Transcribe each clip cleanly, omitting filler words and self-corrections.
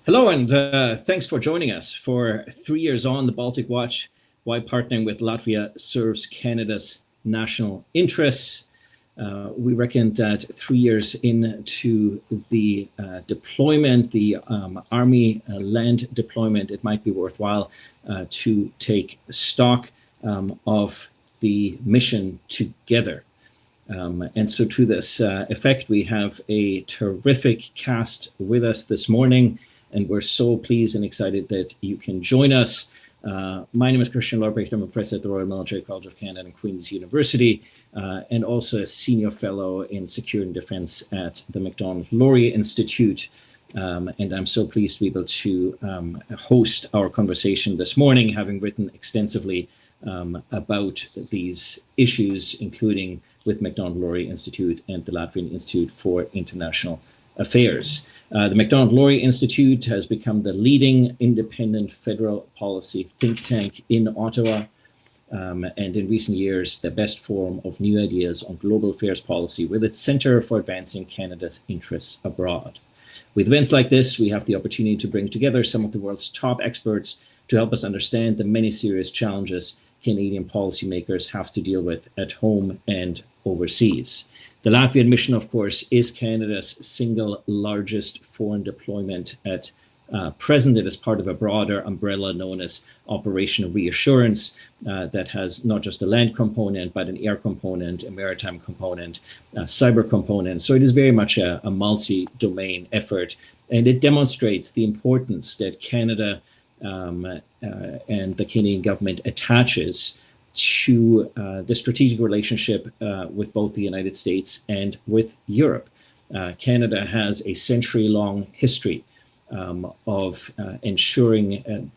Hello, and thanks for joining us. For 3 years on the Baltic Watch, why partnering with Latvia serves Canada's national interests. We reckon that 3 years into the deployment, the Army land deployment, it might be worthwhile to take stock of the mission together. And so to this effect, we have a terrific cast with us this morning. And we're so pleased and excited that you can join us. My name is Christian Larbrecht. I'm a professor at the Royal Military College of Canada and Queen's University, and also a senior fellow in security and defense at the Macdonald-Laurier Institute. And I'm so pleased to be able to host our conversation this morning, having written extensively about these issues, including with Macdonald-Laurier Institute and the Latvian Institute for International Affairs. The Macdonald-Laurier Institute has become the leading independent federal policy think tank in Ottawa, and in recent years, the best forum of new ideas on global affairs policy with its Centre for Advancing Canada's Interests Abroad. With events like this, we have the opportunity to bring together some of the world's top experts to help us understand the many serious challenges Canadian policymakers have to deal with at home and overseas. The Latvian mission, of course, is Canada's single largest foreign deployment at present. It is part of a broader umbrella known as Operation Reassurance that has not just a land component, but an air component, a maritime component, a cyber component. So it is very much a multi-domain effort, and it demonstrates the importance that Canada and the Canadian government attaches to the strategic relationship with both the United States and with Europe. Canada has a century-long history of ensuring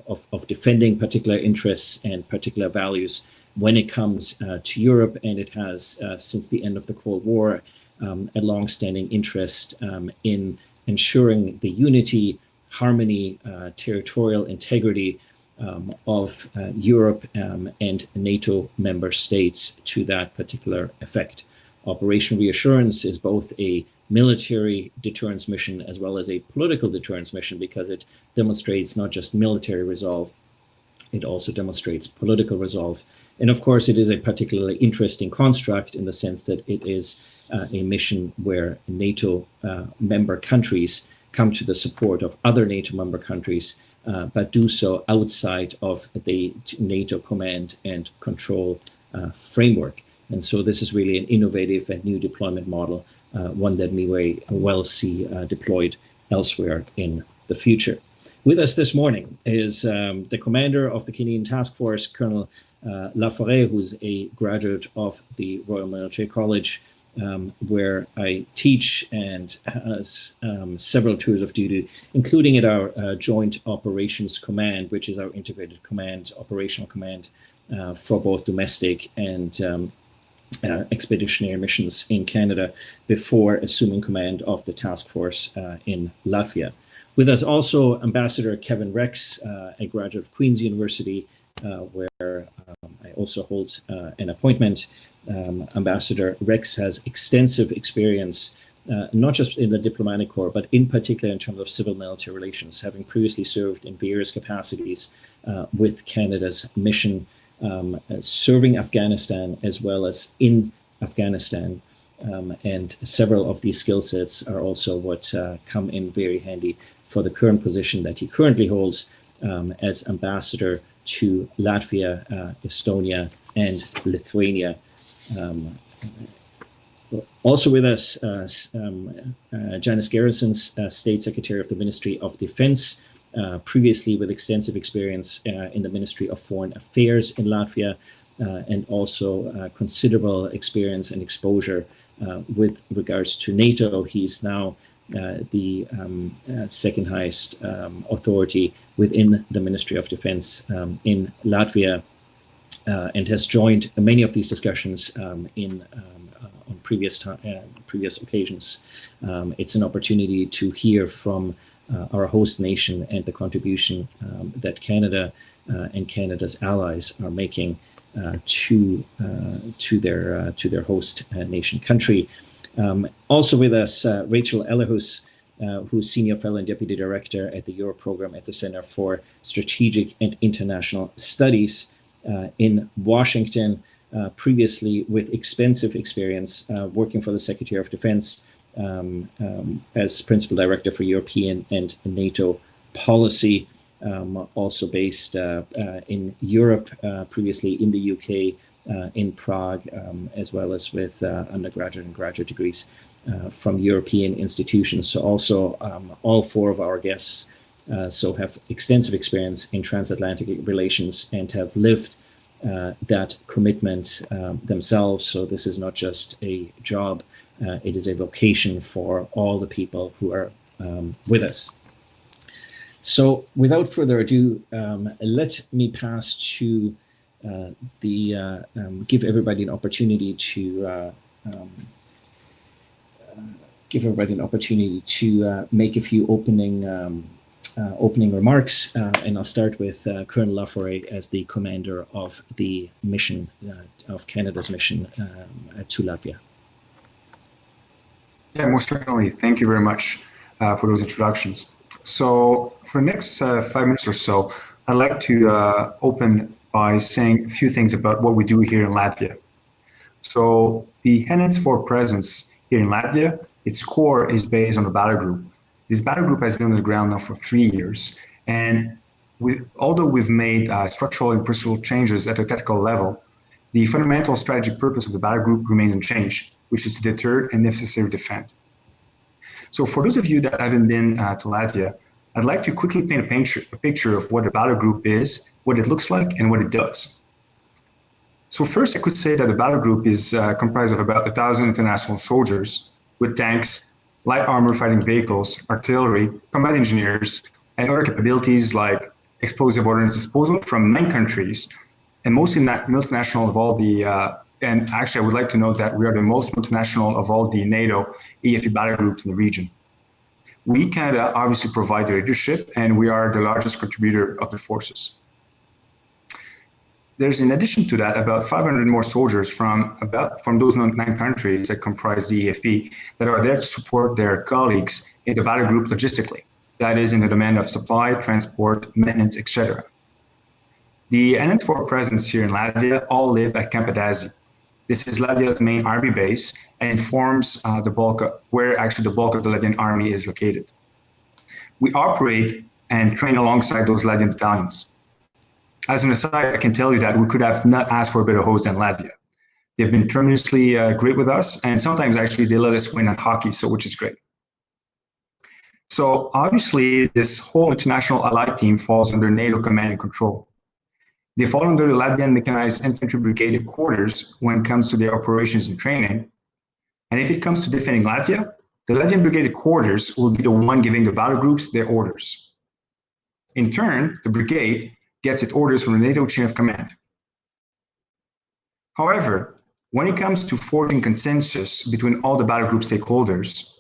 of defending particular interests and particular values when it comes to Europe, and it has since the end of the Cold War a long-standing interest in ensuring the unity, harmony, territorial integrity of Europe and NATO member states to that particular effect. Operation Reassurance is both a military deterrence mission as well as a political deterrence mission, because it demonstrates not just military resolve, it also demonstrates political resolve. And of course, it is a particularly interesting construct in the sense that it is a mission where NATO member countries come to the support of other NATO member countries, but do so outside of the NATO command and control framework. And so this is really an innovative and new deployment model, one that we may well see deployed elsewhere in the future. With us this morning is the commander of the Canadian Task Force, Colonel Laforêt, who's a graduate of the Royal Military College, where I teach, and has several tours of duty, including at our Joint Operations Command, which is our integrated command, operational command for both domestic and expeditionary missions in Canada, before assuming command of the task force in Latvia. With us also Ambassador Kevin Rex, a graduate of Queen's University, where I also hold an appointment. Ambassador Rex has extensive experience, not just in the diplomatic corps, but in particular in terms of civil-military relations, having previously served in various capacities with Canada's mission, serving Afghanistan as well as in Afghanistan. And several of these skill sets are also what come in very handy for the current position that he currently holds as ambassador to Latvia, Estonia, and Lithuania. Also with us, Janice Garrison's State Secretary of the Ministry of Defense, previously with extensive experience in the Ministry of Foreign Affairs in Latvia, and also considerable experience and exposure with regards to NATO. He's now the second highest authority within the Ministry of Defense in Latvia, and has joined many of these discussions on previous occasions. It's an opportunity to hear from our host nation and the contribution that Canada and Canada's allies are making to their host nation country. Also with us, Rachel Ellehus, who's Senior Fellow and Deputy Director at the Europe Program at the Center for Strategic and International Studies in Washington, previously with extensive experience working for the Secretary of Defense as Principal Director for European and NATO policy, also based in Europe, previously in the UK, in Prague, as well as with undergraduate and graduate degrees from European institutions. So also all four of our guests have extensive experience in transatlantic relations and have lived that commitment themselves. So this is not just a job, it is a vocation for all the people who are with us. So without further ado, let me pass to give everybody an opportunity to make a few opening remarks, and I'll start with Colonel Laurier as the commander of the mission, of Canada's mission to Latvia. Yeah, most certainly. Thank you very much for those introductions. So for the next 5 minutes or so, I'd like to open by saying a few things about what we do here in Latvia. So the henceforth presence here in Latvia, its core is based on the Battlegroup. This Battlegroup has been on the ground now for 3 years, and although we've made structural and procedural changes at a tactical level, the fundamental strategic purpose of the Battlegroup remains unchanged, which is to deter and, if necessary, defend. So for those of you that haven't been to Latvia, I'd like to quickly paint a picture of what the Battlegroup is, what it looks like, and what it does. So first, I could say that the Battlegroup is comprised of about 1,000 international soldiers with tanks, light armor fighting vehicles, artillery, combat engineers, and other capabilities like explosive ordnance disposal from 9 countries, and mostly multinational of all the, and actually I would like to note that we are the most multinational of all the NATO EFE Battlegroups in the region. We, Canada, obviously provide the leadership, and we are the largest contributor of the forces. There's, in addition to that, about 500 more soldiers from those 9 countries that comprise the EFB that are there to support their colleagues in the Battlegroup logistically. That is in the domain of supply, transport, maintenance, etc. The NN4 presence here in Latvia all live at Camp Adazi. This is Latvia's main army base, and it forms where actually the bulk of the Latvian army is located. We operate and train alongside those Latvian battalions. As an aside, I can tell you that we could have not asked for a better host than Latvia. They've been tremendously great with us, and sometimes actually they let us win at hockey, which is great. So obviously, this whole international allied team falls under NATO command and control. They fall under the Latvian Mechanized Infantry Brigade headquarters when it comes to their operations and training. And if it comes to defending Latvia, the Latvian Brigade headquarters will be the one giving the battle groups their orders. In turn, the brigade gets its orders from the NATO chain of command. However, when it comes to forging consensus between all the battle group stakeholders,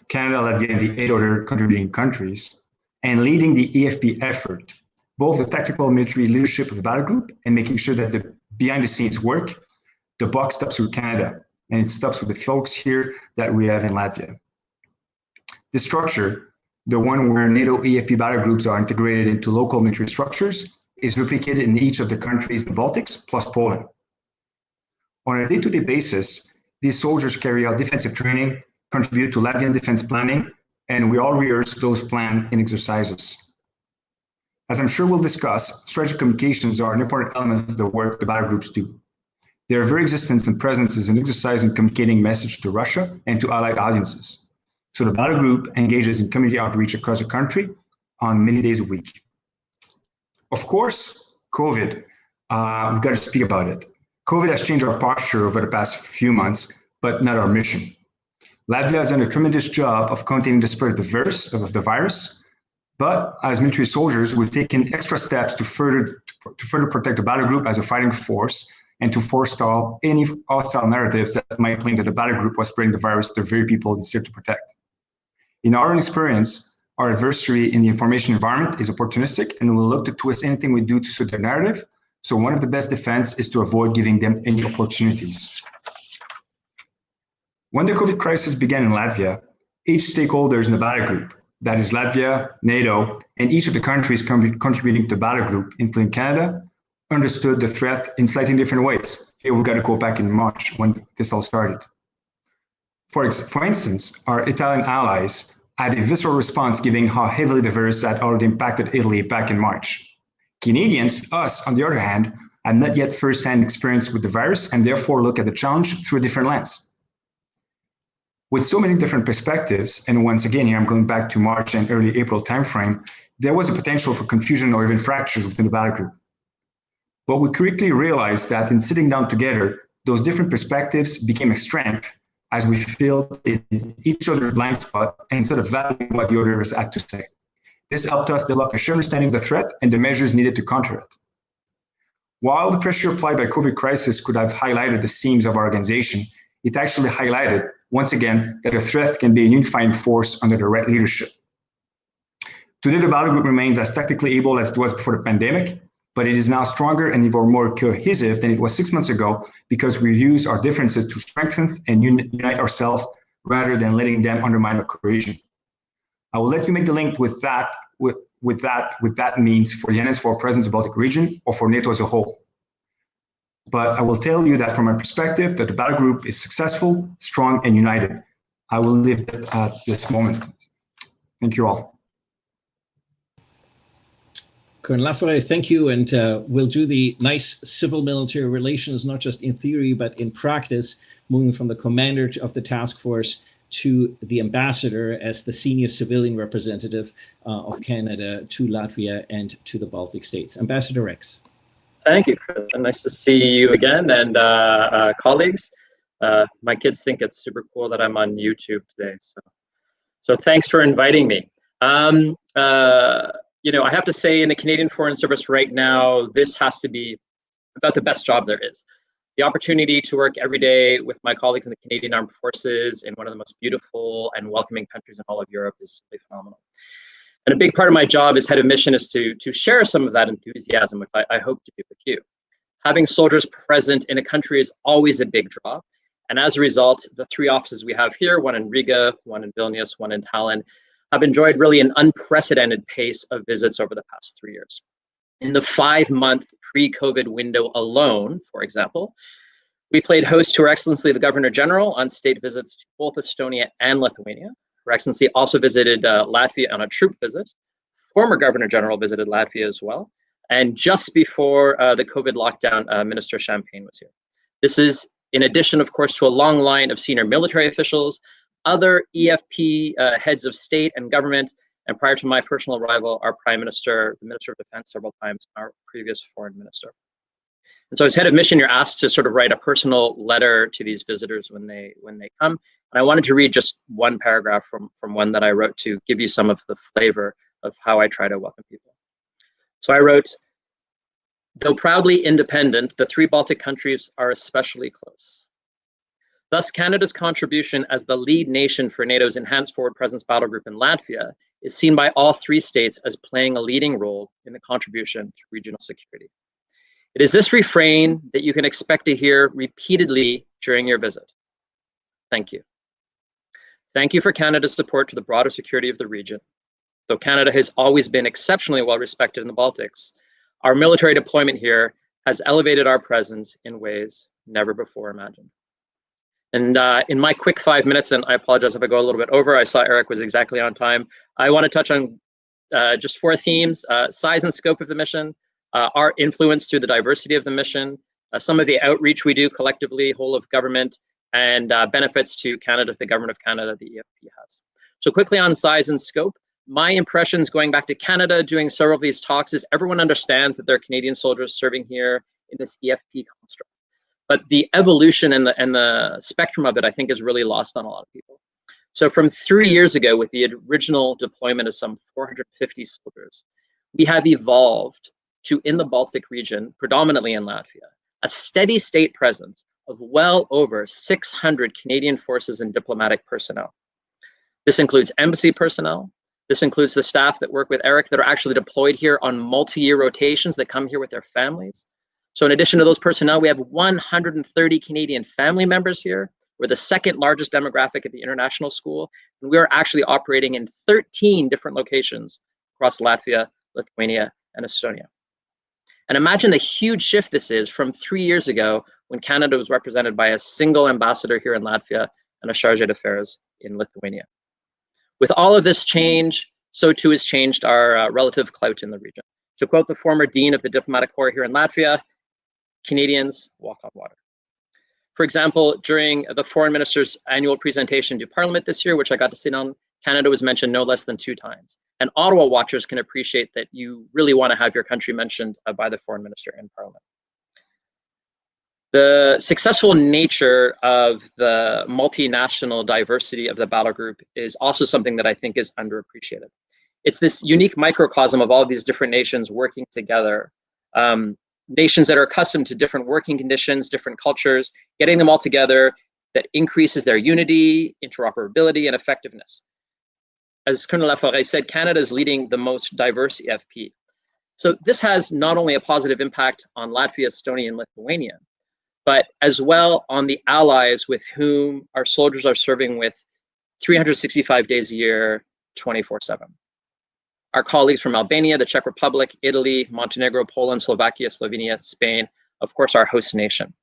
Canada, Latvia, and the 8 other contributing countries, and leading the EFP effort, both the tactical military leadership of the battle group and making sure that the behind the scenes work, the buck stops with Canada, and it stops with the folks here that we have in Latvia. This structure, the one where NATO EFP battle groups are integrated into local military structures, is replicated in each of the countries in the Baltics, plus Poland. On a day-to-day basis, these soldiers carry out defensive training, contribute to Latvian defense planning, and we all rehearse those plans in exercises. As I'm sure we'll discuss, strategic communications are an important element of the work the battle groups do. Their very existence and presence is an exercise in communicating message to Russia and to allied audiences. So the battle group engages in community outreach across the country on many days a week. Of course, COVID, we've got to speak about it. COVID has changed our posture over the past few months, but not our mission. Latvia has done a tremendous job of containing the spread of the virus, but as military soldiers, we've taken extra steps to further protect the battle group as a fighting force and to forestall any hostile narratives that might claim that the battle group was spreading the virus to the very people it's here to protect. In our own experience, our adversary in the information environment is opportunistic and will look to twist anything we do to suit their narrative. So one of the best defense is to avoid giving them any opportunities. When the COVID crisis began in Latvia, each stakeholders in the Battlegroup, that is Latvia, NATO, and each of the countries contributing to the Battlegroup, including Canada, understood the threat in slightly different ways. Here we've got to go back in March when this all started. For instance, our Italian allies had a visceral response given how heavily the virus had already impacted Italy back in March. Canadians, us, on the other hand, had not yet first-hand experience with the virus and therefore look at the challenge through a different lens. With so many different perspectives, and once again, here I'm going back to March and early April timeframe, there was a potential for confusion or even fractures within the Battlegroup. But we quickly realized that in sitting down together, those different perspectives became a strength as we filled in each other's blind spot instead of valuing what the others had to say. This helped us develop a shared understanding of the threat and the measures needed to counter it. While the pressure applied by COVID crisis could have highlighted the seams of our organization, it actually highlighted, once again, that a threat can be a unifying force under the right leadership. Today, the Battlegroup remains as tactically able as it was before the pandemic, but it is now stronger and even more cohesive than it was 6 months ago because we use our differences to strengthen and unite ourselves rather than letting them undermine our cohesion. I will let you make the link with that means for the NS4 presence in the Baltic region or for NATO as a whole. But I will tell you that from my perspective, that the Battlegroup is successful, strong, and united. I will leave it at this moment. Thank you all. Colonel Laurier, thank you, and we'll do the nice civil-military relations, not just in theory, but in practice, moving from the commander of the task force to the ambassador as the senior civilian representative of Canada to Latvia and to the Baltic states. Ambassador Rex. Thank you, Chris. Nice to see you again, and colleagues. My kids think it's super cool that I'm on YouTube today, so thanks for inviting me. You know, I have to say, in the Canadian Foreign Service right now, this has to be about the best job there is. The opportunity to work every day with my colleagues in the Canadian Armed Forces in one of the most beautiful and welcoming countries in all of Europe is really phenomenal. And a big part of my job as head of mission is to share some of that enthusiasm, which I hope to do with you. Having soldiers present in a country is always a big draw. And as a result, the 3 offices we have here, one in Riga, one in Vilnius, one in Tallinn, have enjoyed really an unprecedented pace of visits over the past 3 years. In the 5-month pre-COVID window alone, for example, we played host to Her Excellency the Governor General on state visits to both Estonia and Lithuania. Her Excellency also visited Latvia on a troop visit. Former Governor General visited Latvia as well. And just before the COVID lockdown, Minister Champagne was here. This is in addition, of course, to a long line of senior military officials, other EFP heads of state and government, and prior to my personal arrival, our Prime Minister, the Minister of Defense several times, our previous Foreign Minister. And so as head of mission, you're asked to sort of write a personal letter to these visitors when they come. And I wanted to read just one paragraph from one that I wrote to give you some of the flavor of how I try to welcome people. So I wrote, though proudly independent, the 3 Baltic countries are especially close. Thus, Canada's contribution as the lead nation for NATO's Enhanced Forward Presence Battlegroup in Latvia is seen by all 3 states as playing a leading role in the contribution to regional security. It is this refrain that you can expect to hear repeatedly during your visit. Thank you. Thank you for Canada's support to the broader security of the region. Though Canada has always been exceptionally well respected in the Baltics, our military deployment here has elevated our presence in ways never before imagined. And in my quick 5 minutes, and I apologize if I go a little bit over, I saw Eric was exactly on time. I want to touch on just 4 themes: size and scope of the mission, our influence through the diversity of the mission, some of the outreach we do collectively, whole of government, and benefits to Canada, the government of Canada, the EFP has. So quickly on size and scope, my impressions going back to Canada, doing several of these talks, is everyone understands that there are Canadian soldiers serving here in this EFP construct. But the evolution and the spectrum of it, I think, is really lost on a lot of people. So from 3 years ago, with the original deployment of some 450 soldiers, we have evolved to, in the Baltic region, predominantly in Latvia, a steady state presence of well over 600 Canadian forces and diplomatic personnel. This includes embassy personnel. This includes the staff that work with Eric that are actually deployed here on multi-year rotations that come here with their families. So in addition to those personnel, we have 130 Canadian family members here We're the second largest demographic at the international school, and we are actually operating in 13 different locations across Latvia, Lithuania, and Estonia. And imagine the huge shift this is from 3 years ago when Canada was represented by a single ambassador here in Latvia and a chargé d'affaires in Lithuania. With all of this change, so too has changed our relative clout in the region. To quote the former dean of the diplomatic corps here in Latvia, Canadians walk on water. For example, during the foreign minister's annual presentation to Parliament this year, which I got to sit on, Canada was mentioned no less than 2 times. And Ottawa watchers can appreciate that you really want to have your country mentioned by the foreign minister in Parliament. The successful nature of the multinational diversity of the Battlegroup is also something that I think is underappreciated. It's this unique microcosm of all of these different nations working together, nations that are accustomed to different working conditions, different cultures, getting them all together that increases their unity, interoperability, and effectiveness. As Colonel Laforêt said, Canada is leading the most diverse EFP. So this has not only a positive impact on Latvia, Estonia, and Lithuania, but as well on the allies with whom our soldiers are serving with 365 days a year, 24/7. Our colleagues from Albania, the Czech Republic, Italy, Montenegro, Poland, Slovakia, Slovenia, Spain, of course, our host nation.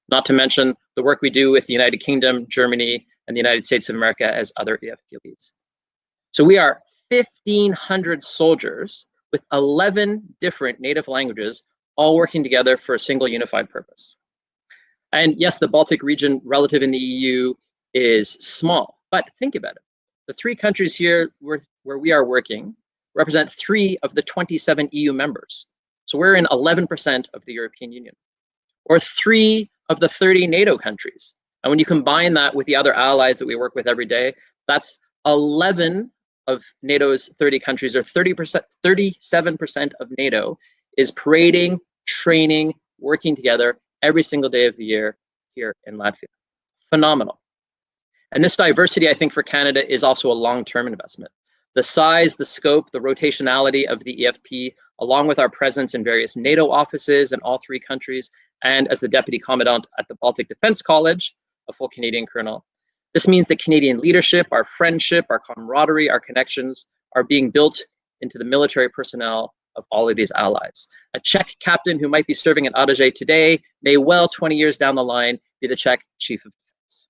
Not to mention the work we do with the United Kingdom, Germany, and the United States of America as other EFP leads. So we are 1,500 soldiers with 11 different native languages, all working together for a single unified purpose. And yes, the Baltic region relative in the EU is small, but think about it. The 3 countries here where we are working represent 3 of the 27 EU members. So we're in 11% of the European Union, or 3 of the 30 NATO countries. And when you combine that with the other allies that we work with every day, that's 11 of NATO's 30 countries, or 37% of NATO is parading, training, working together every single day of the year here in Latvia. Phenomenal. And this diversity, I think, for Canada is also a long-term investment. The size, the scope, the rotationality of the EFP, along with our presence in various NATO offices in all 3 countries, and as the Deputy Commandant at the Baltic Defense College, a full Canadian colonel, this means that Canadian leadership, our friendship, our camaraderie, our connections are being built into the military personnel of all of these allies. A Czech captain who might be serving at Adaje today may well 20 years down the line be the Czech Chief of Defense.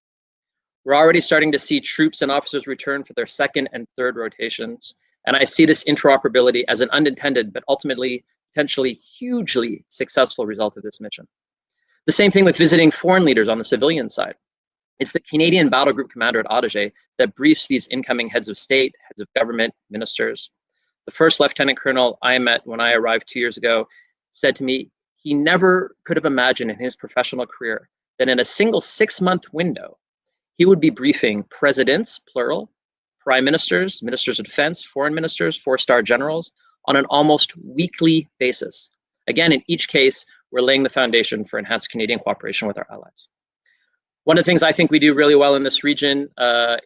We're already starting to see troops and officers return for their 2nd and 3rd rotations, and I see this interoperability as an unintended but ultimately potentially hugely successful result of this mission. The same thing with visiting foreign leaders on the civilian side. It's the Canadian Battlegroup commander at Adaje that briefs these incoming heads of state, heads of government, ministers. The first lieutenant colonel I met when I arrived 2 years ago said to me he never could have imagined in his professional career that in a single 6-month window, he would be briefing presidents, plural, prime ministers, ministers of defense, foreign ministers, 4-star generals on an almost weekly basis. Again, in each case, we're laying the foundation for enhanced Canadian cooperation with our allies. One of the things I think we do really well in this region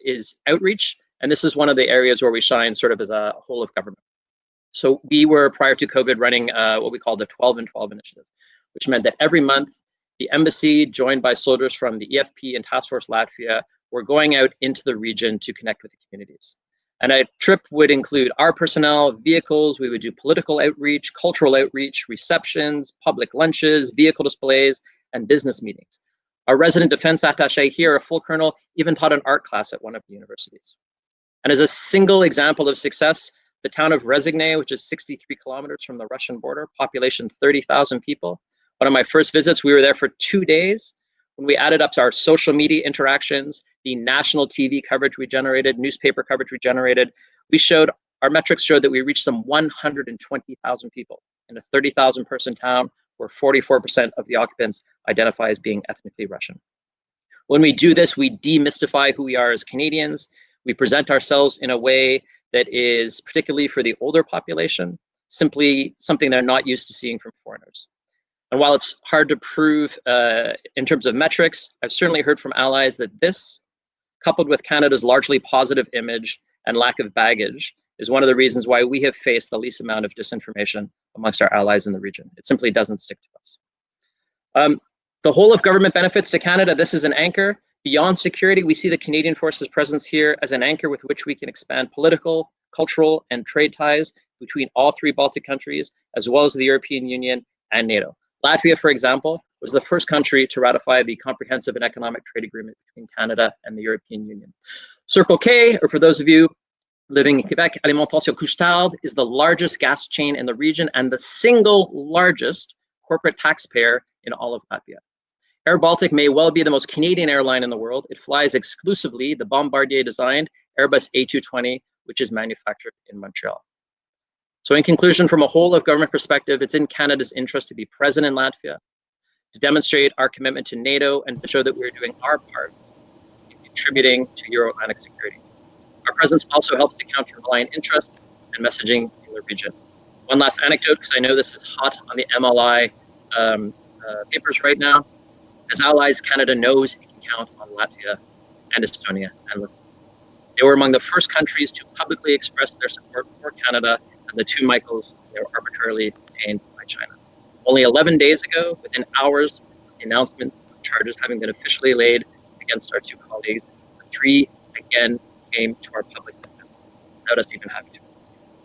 is outreach. And this is one of the areas where we shine sort of as a whole of government. So we were, prior to COVID, running what we call the 12 and 12 initiative, which meant that every month, the embassy, joined by soldiers from the EFP and Task Force Latvia, were going out into the region to connect with the communities. And a trip would include our personnel, vehicles, we would do political outreach, cultural outreach, receptions, public lunches, vehicle displays, and business meetings. Our resident defense attaché here, a full colonel, even taught an art class at one of the universities. And as a single example of success, the town of Resigne, which is 63 kilometers from the Russian border, population 30,000 people. One of my first visits, we were there for 2 days. When we added up to our social media interactions, the national TV coverage we generated, newspaper coverage we generated, our metrics showed that we reached some 120,000 people in a 30,000 person town where 44% of the occupants identify as being ethnically Russian. When we do this, we demystify who we are as Canadians. We present ourselves in a way that is, particularly for the older population, simply something they're not used to seeing from foreigners. And while it's hard to prove in terms of metrics, I've certainly heard from allies that this, coupled with Canada's largely positive image and lack of baggage, is one of the reasons why we have faced the least amount of disinformation amongst our allies in the region. It simply doesn't stick to us. The whole of government benefits to Canada. This is an anchor. Beyond security, we see the Canadian Forces' presence here as an anchor with which we can expand political, cultural, and trade ties between all three Baltic countries, as well as the European Union and NATO. Latvia, for example, was the first country to ratify the Comprehensive and Economic Trade Agreement between Canada and the European Union. Circle K, or for those of you living in Quebec, Alimentation Couche-Tard is the largest gas chain in the region and the single largest corporate taxpayer in all of Latvia. Air Baltic may well be the most Canadian airline in the world. It flies exclusively the Bombardier-designed Airbus A220, which is manufactured in Montreal. So in conclusion, from a whole of government perspective, it's in Canada's interest to be present in Latvia, to demonstrate our commitment to NATO, and to show that we're doing our part in contributing to Euro-Atlantic security. Our presence also helps to counter aligned interests and messaging in the region. One last anecdote, because I know this is hot on the MLI papers right now. As allies, Canada knows it can count on Latvia and Estonia and Lithuania. They were among the first countries to publicly express their support for Canada and the two Michaels they were arbitrarily detained by China. Only 11 days ago, within hours of the announcements of charges having been officially laid against our two colleagues, the three again came to our public defense without us even having to.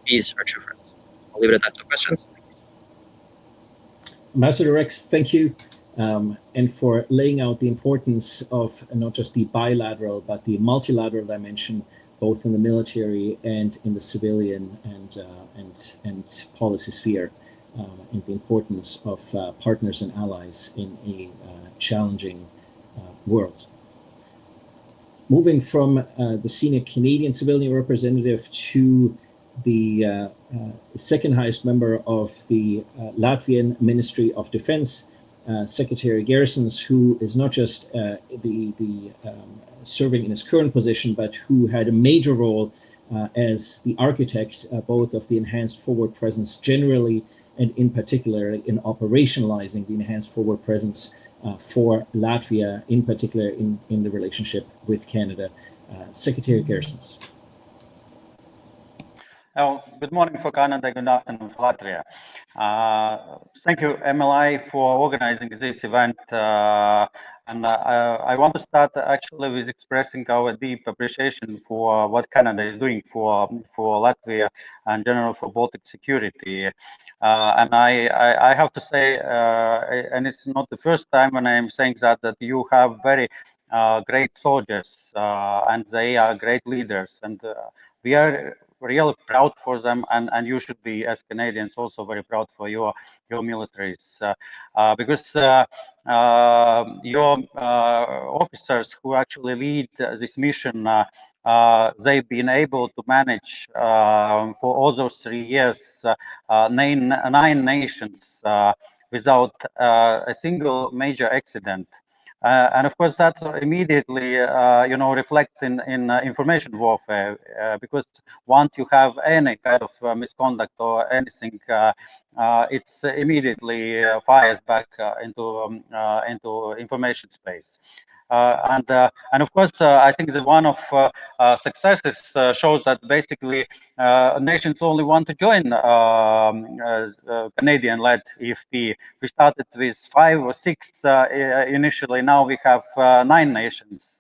These are true friends. I'll leave it at that. No questions. Thanks. Ambassador Rex, thank you. And for laying out the importance of not just the bilateral, but the multilateral dimension, both in the military and in the civilian and policy sphere, and the importance of partners and allies in a challenging world. Moving from the senior Canadian civilian representative to the second highest member of the Latvian Ministry of Defense, Secretary Garrisons, who is not just serving in his current position, but who had a major role as the architect both of the enhanced forward presence generally, and in particular in operationalizing the enhanced forward presence for Latvia, in particular in the relationship with Canada. Secretary Garrisons. Oh, good morning for Canada, good afternoon for Latvia. Thank you, MLI, for organizing this event. And I want to start actually with expressing our deep appreciation for what Canada is doing for Latvia and general for Baltic security. And I have to say, and it's not the first time when I'm saying that you have very great soldiers and they are great leaders, and we are really proud for them, and you should be, as Canadians, also very proud for your militaries, because your officers who actually lead this mission, they've been able to manage for all those 3 years 9 nations without a single major accident. And of course, that immediately, reflects in information warfare, because once you have any kind of misconduct or anything, it's immediately fires back into information space. And of course, I think that one of successes shows that basically nations only want to join Canadian-led EFP. We started with 5 or 6 initially. Now we have 9 nations.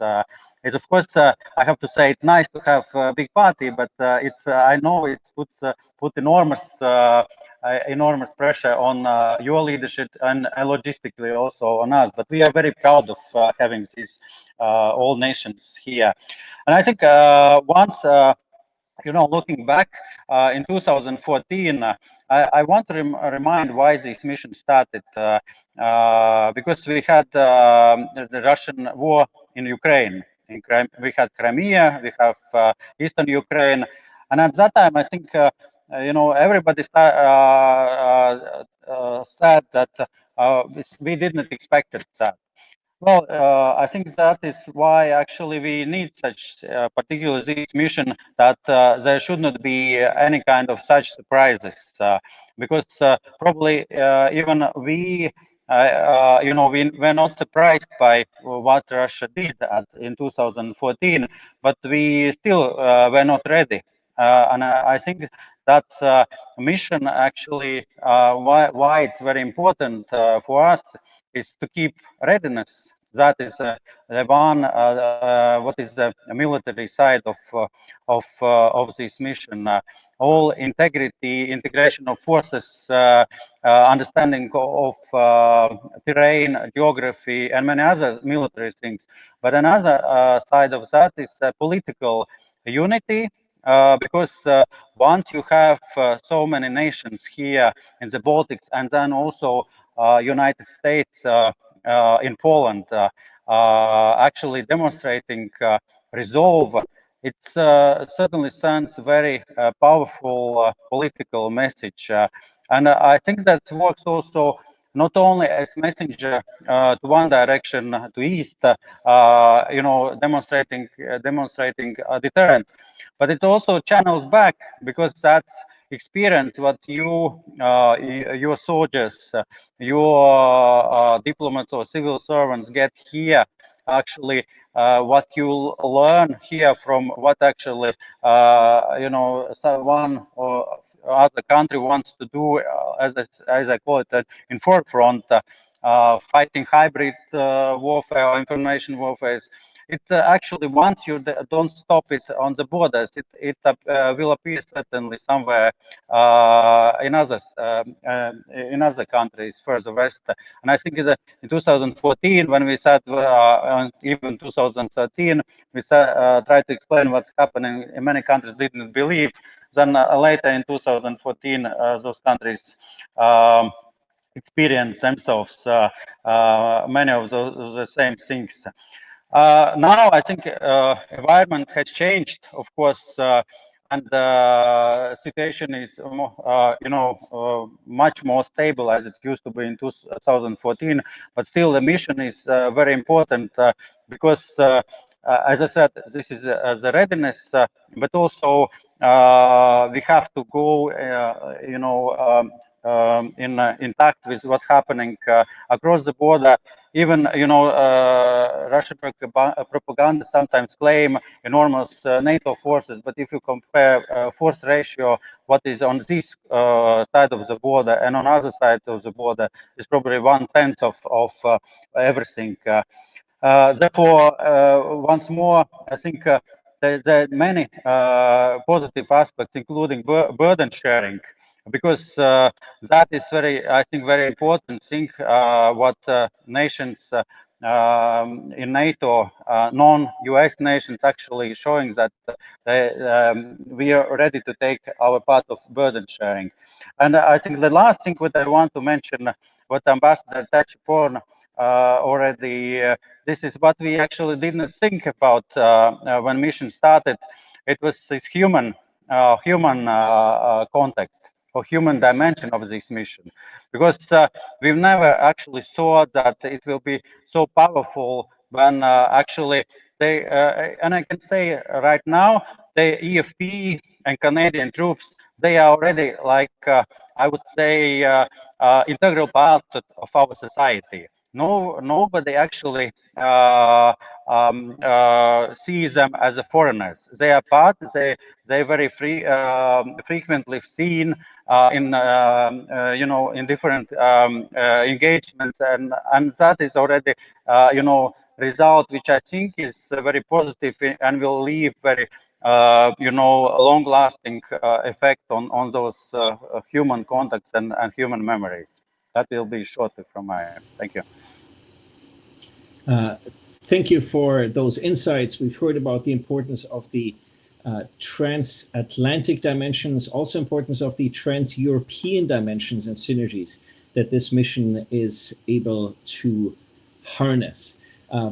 It, of course, I have to say it's nice to have a big party, but I know it puts enormous pressure on your leadership and logistically also on us. But we are very proud of having these all nations here. And I think once, looking back in 2014, I want to remind why this mission started, because we had the Russian war in Ukraine. We had Crimea, we have Eastern Ukraine, and at that time, I think everybody said that we didn't expect that. Well, I think that is why actually we need such, particularly this mission, that there should not be any kind of such surprises, because probably even we were not surprised by what Russia did in 2014, but we still were not ready. And I think that's mission actually, why it's very important for us is to keep readiness that is the one what is the military side of this mission. All integrity, integration of forces, understanding of terrain, geography, and many other military things. But another side of that is political unity, because once you have so many nations here in the Baltics, and then also United States in Poland, actually demonstrating resolve, it certainly sends a very powerful political message. And I think that works also not only as messenger to one direction, to east, demonstrating deterrent, but it also channels back, because that's experience what your soldiers, your diplomats or civil servants get here. Actually, what you learn here from what actually one or other country wants to do, as I call it, in forefront, fighting hybrid warfare or information warfare. It actually, once you don't stop it on the borders, it will appear certainly somewhere in other countries further west. And I think in 2014, when we said, even 2013, we tried to explain what's happening. In many countries didn't believe. Then later in 2014, those countries experience themselves many of the same things. Now I think environment has changed, of course, and the situation is much more stable as it used to be in 2014. But still, the mission is very important, because, as I said, this is the readiness, but also we have to go, intact with what's happening across the border. Even Russian propaganda sometimes claim enormous NATO forces, but if you compare force ratio, what is on this side of the border and on other side of the border is probably 1/10 of everything. Therefore, once more, I think there are many positive aspects, including burden sharing, because that is very important thing. What nations in NATO, non-US nations, actually showing that we are ready to take our part of burden sharing. And I think the last thing that I want to mention, what Ambassador touched upon already, this is what we actually didn't think about when mission started. It was this human contact or human dimension of this mission, because we've never actually saw that it will be so powerful when actually they, and I can say right now, the EFP and Canadian troops, they are already like, I would say, integral part of our society. Nobody actually sees them as a foreigners. They are part. They very frequently seen in in different engagements, and that is already result which I think is very positive and will leave very long-lasting effect on those human contacts and human memories. That will be shortly from my end. Thank you. Thank you for those insights. We've heard about the importance of the transatlantic dimensions, also importance of the trans-European dimensions and synergies that this mission is able to harness.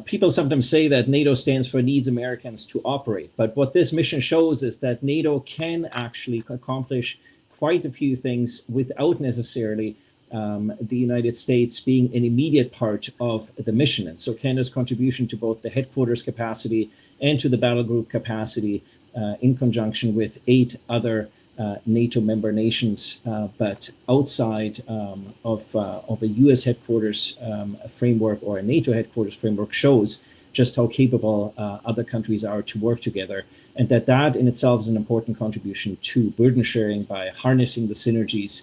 People sometimes say that NATO stands for needs Americans to operate, but what this mission shows is that NATO can actually accomplish quite a few things without necessarily the United States being an immediate part of the mission. And so Canada's contribution to both the headquarters capacity and to the Battlegroup capacity in conjunction with 8 other NATO member nations, but outside of a US headquarters framework or a NATO headquarters framework, shows just how capable other countries are to work together. And that in itself is an important contribution to burden sharing by harnessing the synergies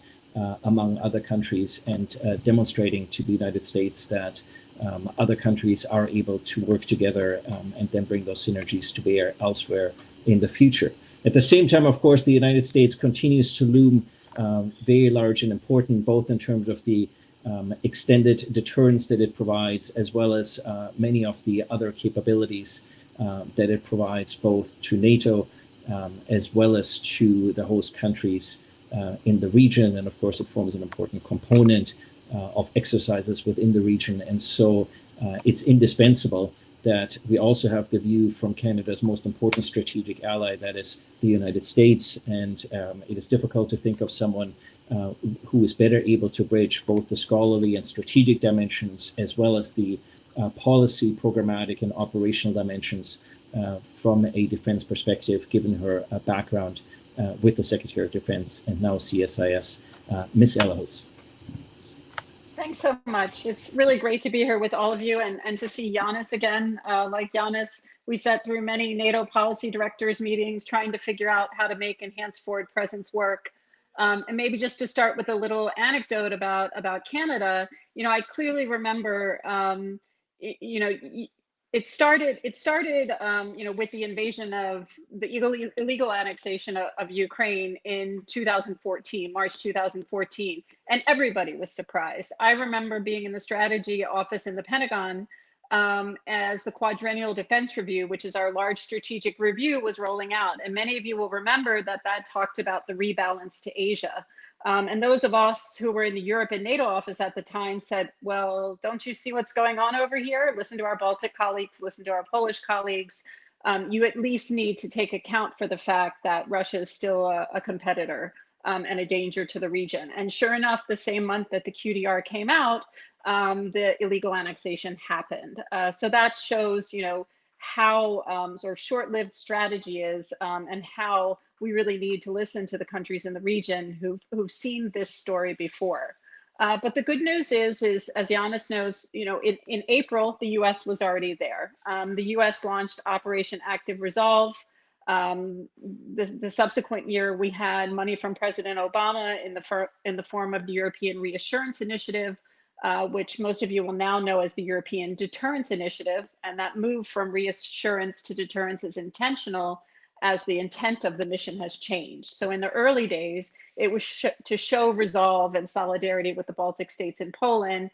among other countries and demonstrating to the United States that other countries are able to work together and then bring those synergies to bear elsewhere in the future. At the same time, of course, the United States continues to loom very large and important, both in terms of the extended deterrence that it provides, as well as many of the other capabilities that it provides both to NATO as well as to the host countries in the region. And of course, it forms an important component of exercises within the region. And so it's indispensable that we also have the view from Canada's most important strategic ally, that is the United States. And it is difficult to think of someone who is better able to bridge both the scholarly and strategic dimensions, as well as the policy, programmatic, and operational dimensions from a defense perspective, given her background with the Secretary of Defense and now CSIS, Ms. Ellahus. Thanks so much. It's really great to be here with all of you and to see Yanis again. Like Yanis, we sat through many NATO policy directors meetings trying to figure out how to make enhanced forward presence work. And maybe just to start with a little anecdote about Canada, I clearly remember, it started, with the invasion of the illegal annexation of Ukraine in 2014, March 2014, and everybody was surprised. I remember being in the strategy office in the Pentagon as the Quadrennial Defense Review, which is our large strategic review, was rolling out. And many of you will remember that talked about the rebalance to Asia. And those of us who were in the Europe and NATO office at the time said, well, don't you see what's going on over here? Listen to our Baltic colleagues, listen to our Polish colleagues. You at least need to take account for the fact that Russia is still a competitor and a danger to the region. And sure enough, the same month that the QDR came out, the illegal annexation happened. So that shows, how sort of short-lived strategy is and how we really need to listen to the countries in the region who've seen this story before. But the good news is as Yanis knows, in April, the US was already there. The US launched Operation Active Resolve. The subsequent year, we had money from President Obama in the form of the European Reassurance Initiative, which most of you will now know as the European Deterrence Initiative. And that move from reassurance to deterrence is intentional, as the intent of the mission has changed. So in the early days, it was to show resolve and solidarity with the Baltic states and Poland,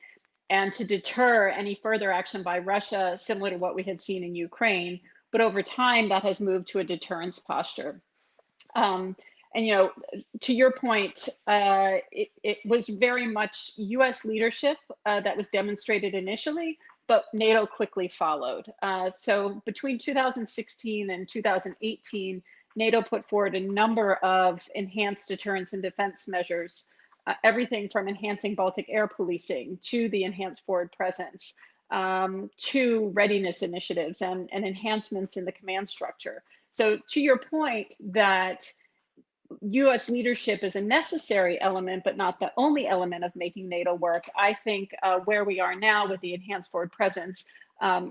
and to deter any further action by Russia, similar to what we had seen in Ukraine. But over time, that has moved to a deterrence posture. And to your point, it was very much US leadership that was demonstrated initially, but NATO quickly followed. So between 2016 and 2018, NATO put forward a number of enhanced deterrence and defense measures, everything from enhancing Baltic air policing to the enhanced forward presence, to readiness initiatives and enhancements in the command structure. So to your point that US leadership is a necessary element, but not the only element of making NATO work, I think where we are now with the enhanced forward presence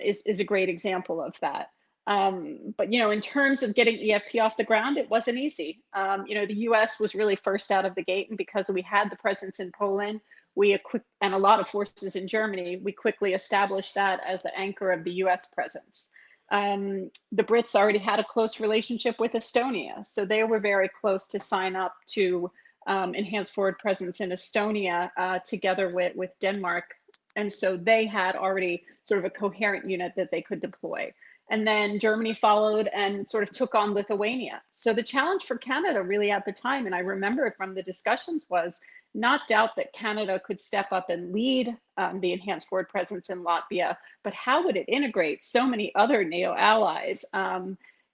is a great example of that. But in terms of getting EFP off the ground, it wasn't easy. The US was really first out of the gate, and because we had the presence in Poland, and a lot of forces in Germany, we quickly established that as the anchor of the US presence. The Brits already had a close relationship with Estonia, so they were very close to sign up to enhanced forward presence in Estonia together with Denmark. And so they had already sort of a coherent unit that they could deploy. And then Germany followed and sort of took on Lithuania. So the challenge for Canada really at the time, and I remember it from the discussions, was not doubt that Canada could step up and lead the enhanced forward presence in Latvia, but how would it integrate so many other NATO allies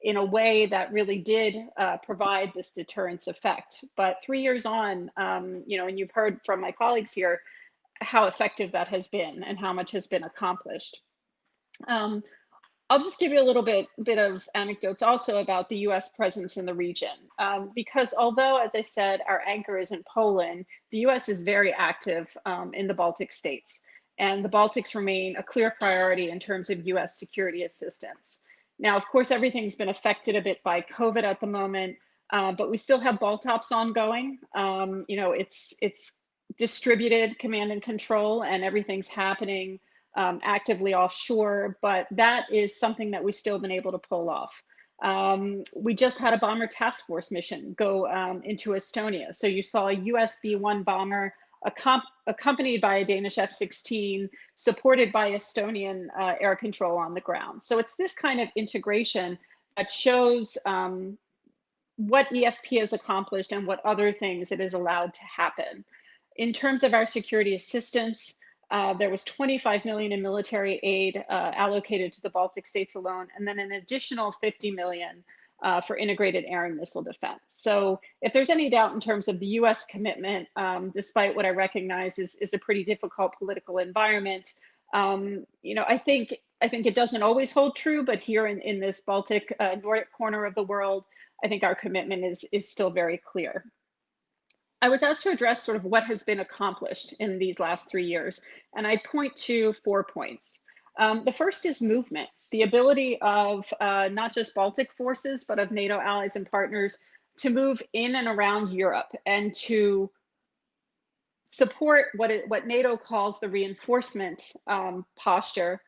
in a way that really did provide this deterrence effect? But 3 years on, and you've heard from my colleagues here how effective that has been and how much has been accomplished. I'll just give you a little bit of anecdotes also about the US presence in the region, because although, as I said, our anchor is in Poland, the US is very active in the Baltic states, and the Baltics remain a clear priority in terms of US security assistance. Now, of course, everything's been affected a bit by COVID at the moment, but we still have BALTOPS ongoing. It's distributed command and control, and everything's happening actively offshore, but that is something that we've still been able to pull off. We just had a bomber task force mission go into Estonia. So you saw a US B-1 bomber accompanied by a Danish F-16, supported by Estonian air control on the ground. So it's this kind of integration that shows what EFP has accomplished and what other things it has allowed to happen. In terms of our security assistance, there was 25 million in military aid allocated to the Baltic states alone, and then an additional 50 million for integrated air and missile defense. So if there's any doubt in terms of the US commitment, despite what I recognize is a pretty difficult political environment, I think it doesn't always hold true, but here in this Baltic Nordic corner of the world, I think our commitment is still very clear. I was asked to address sort of what has been accomplished in these last 3 years, and I point to 4 points. The first is movement, the ability of not just Baltic forces, but of NATO allies and partners to move in and around Europe and to support what NATO calls the reinforcement posture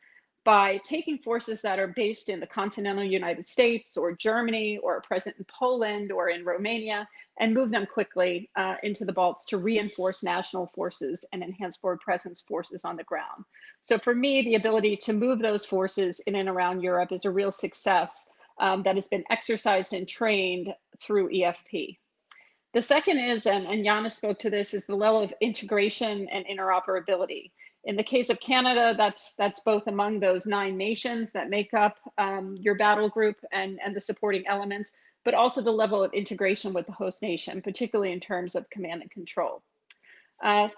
by taking forces that are based in the continental United States or Germany or present in Poland or in Romania and move them quickly into the Balts to reinforce national forces and enhance forward presence forces on the ground. So for me, the ability to move those forces in and around Europe is a real success that has been exercised and trained through EFP. The second is, and Yana spoke to this, is the level of integration and interoperability. In the case of Canada, that's both among those 9 nations that make up your battle group and the supporting elements, but also the level of integration with the host nation, particularly in terms of command and control.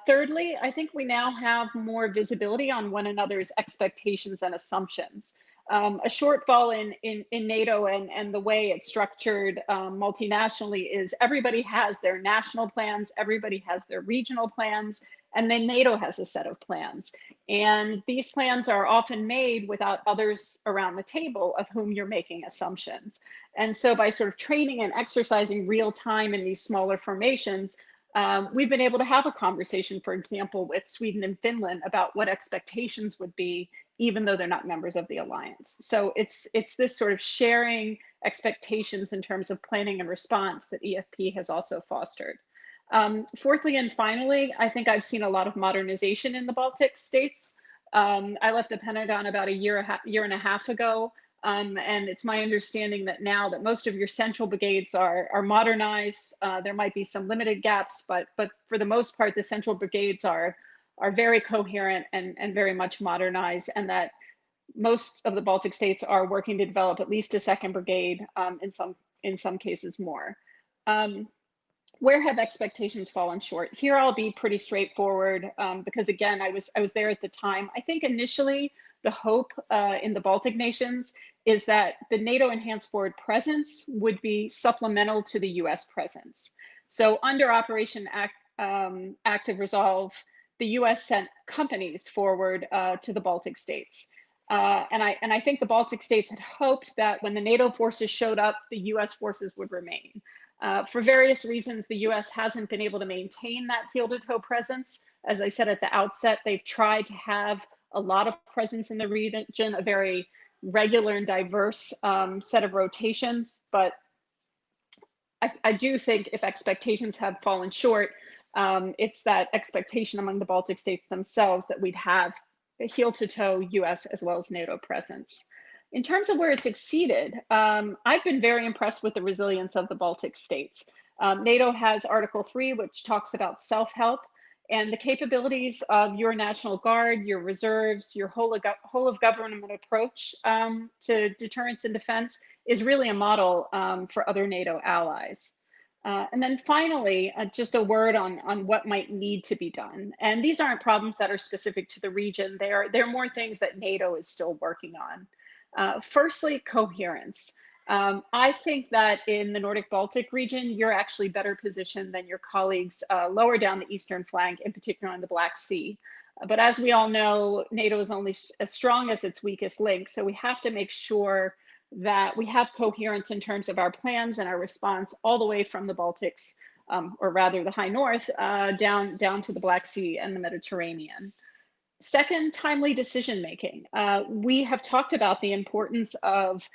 Thirdly, I think we now have more visibility on one another's expectations and assumptions. A shortfall in NATO and the way it's structured multinationally is everybody has their national plans, everybody has their regional plans, and then NATO has a set of plans. And these plans are often made without others around the table of whom you're making assumptions. And so by sort of training and exercising real time in these smaller formations, we've been able to have a conversation, for example, with Sweden and Finland about what expectations would be, even though they're not members of the alliance. So it's this sort of sharing expectations in terms of planning and response that EFP has also fostered. Fourthly and finally, I think I've seen a lot of modernization in the Baltic states. I left the Pentagon about a year and a half ago, and it's my understanding that now that most of your central brigades are modernized. There might be some limited gaps, but for the most part, the central brigades are very coherent and very much modernized, and that most of the Baltic states are working to develop at least a second brigade, in some cases more. Where have expectations fallen short? Here I'll be pretty straightforward because again, I was there at the time. I think initially the hope in the Baltic nations is that the NATO enhanced forward presence would be supplemental to the US presence. So under Operation Active Resolve, the US sent companies forward to the Baltic states. And I think the Baltic states had hoped that when the NATO forces showed up, the US forces would remain. For various reasons, the US hasn't been able to maintain that heel-to-toe presence. As I said at the outset, they've tried to have a lot of presence in the region, a very regular and diverse set of rotations. But I do think if expectations have fallen short, it's that expectation among the Baltic states themselves that we'd have a heel-to-toe US as well as NATO presence. In terms of where it's exceeded, I've been very impressed with the resilience of the Baltic states. NATO has Article 3, which talks about self-help, and the capabilities of your National Guard, your reserves, your whole of government approach to deterrence and defense is really a model for other NATO allies. And then finally, just a word on what might need to be done. And these aren't problems that are specific to the region. They're more things that NATO is still working on. Firstly, coherence. I think that in the Nordic Baltic region, you're actually better positioned than your colleagues lower down the eastern flank, in particular on the Black Sea. But as we all know, NATO is only as strong as its weakest link. So we have to make sure that we have coherence in terms of our plans and our response all the way from the Baltics, or rather the high north, down to the Black Sea and the Mediterranean. Second, timely decision making. We have talked about the importance of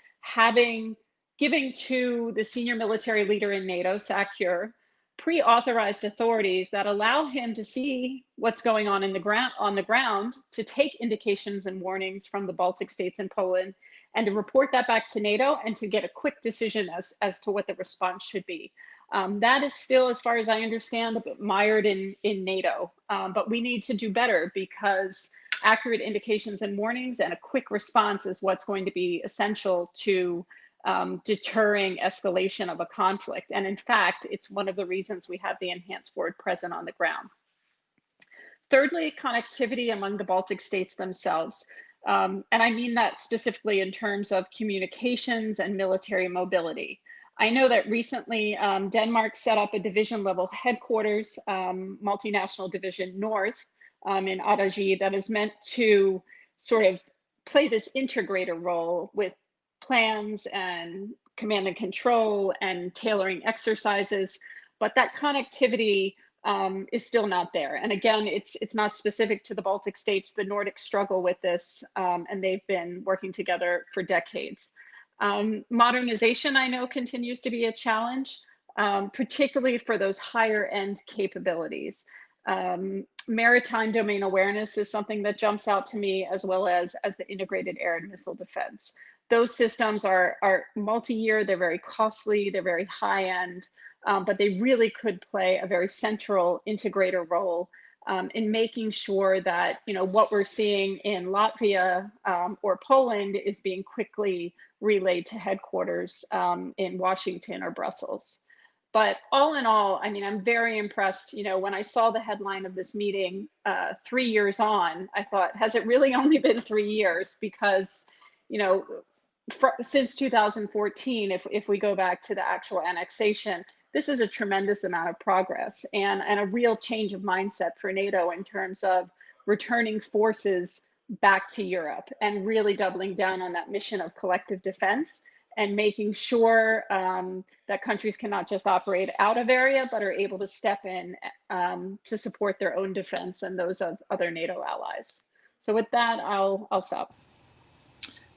giving to the senior military leader in NATO, SACEUR, pre-authorized authorities that allow him to see what's going on on the ground, to take indications and warnings from the Baltic states and Poland, and to report that back to NATO and to get a quick decision as to what the response should be. That is still, as far as I understand, a bit mired in NATO, but we need to do better, because accurate indications and warnings and a quick response is what's going to be essential to deterring escalation of a conflict. And in fact, it's one of the reasons we have the enhanced forward presence on the ground. Thirdly, connectivity among the Baltic states themselves. And I mean that specifically in terms of communications and military mobility. I know that recently Denmark set up a division level headquarters, multinational division North in Adaji, that is meant to sort of play this integrator role with plans and command and control and tailoring exercises, but that connectivity is still not there. And again, it's not specific to the Baltic states. The Nordics struggle with this, and they've been working together for decades. Modernization, I know, continues to be a challenge, particularly for those higher end capabilities. Maritime domain awareness is something that jumps out to me, as well as the integrated air and missile defense. Those systems are multi-year, they're very costly, they're very high end, but they really could play a very central integrator role in making sure that, you know, what we're seeing in Latvia or Poland is being quickly relayed to headquarters in Washington or Brussels. But all in all, I mean, I'm very impressed. You know, when I saw the headline of this meeting 3 years on, I thought, has it really only been 3 years? Because, you know, since 2014, if we go back to the actual annexation, this is a tremendous amount of progress and a real change of mindset for NATO in terms of returning forces back to Europe and really doubling down on that mission of collective defense and making sure that countries can not just operate out of area, but are able to step in to support their own defense and those of other NATO allies. So with that, I'll stop.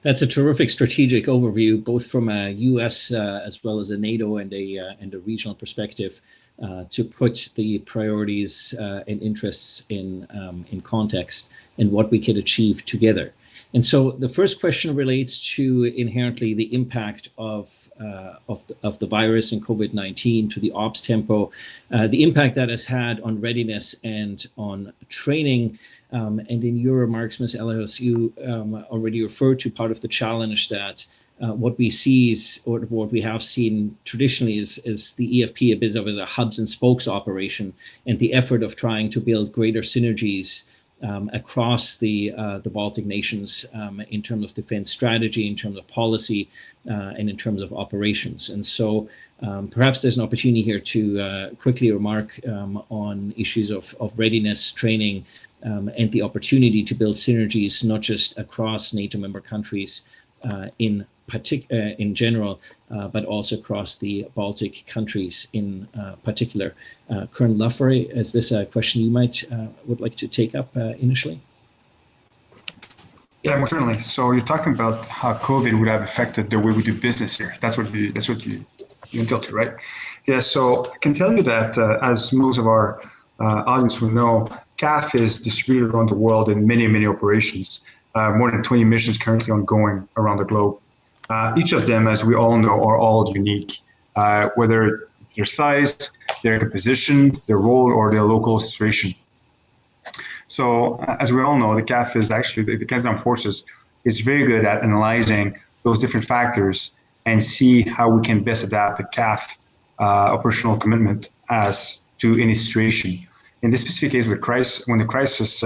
That's a terrific strategic overview, both from a U.S. As well as a NATO and a regional perspective, to put the priorities and interests in context and what we can achieve together. And so the first question relates to inherently the impact of the virus and COVID-19 to the ops tempo, the impact that has had on readiness and on training. And in your remarks, Ms. Elias, you already referred to part of the challenge that what we see is, or what we have seen traditionally is the EFP a bit of a hubs and spokes operation, and the effort of trying to build greater synergies across the Baltic nations in terms of defense strategy, in terms of policy, and in terms of operations. And so perhaps there's an opportunity here to quickly remark on issues of readiness, training, and the opportunity to build synergies, not just across NATO member countries in general, but also across the Baltic countries in particular. Colonel Laurier, is this a question you would like to take up initially? Yeah, most certainly. So you're talking about how COVID would have affected the way we do business here. That's what you entitled to, right? Yeah. So I can tell you that as most of our audience will know, CAF is distributed around the world in many operations. More than 20 missions currently ongoing around the globe. Each of them, as we all know, are all unique, whether it's their size, their composition, their role, or their local situation. So, as we all know, the CAF is actually, the Canadian Armed Forces is very good at analyzing those different factors and see how we can best adapt the CAF operational commitment as to any situation. In this specific case, when the crisis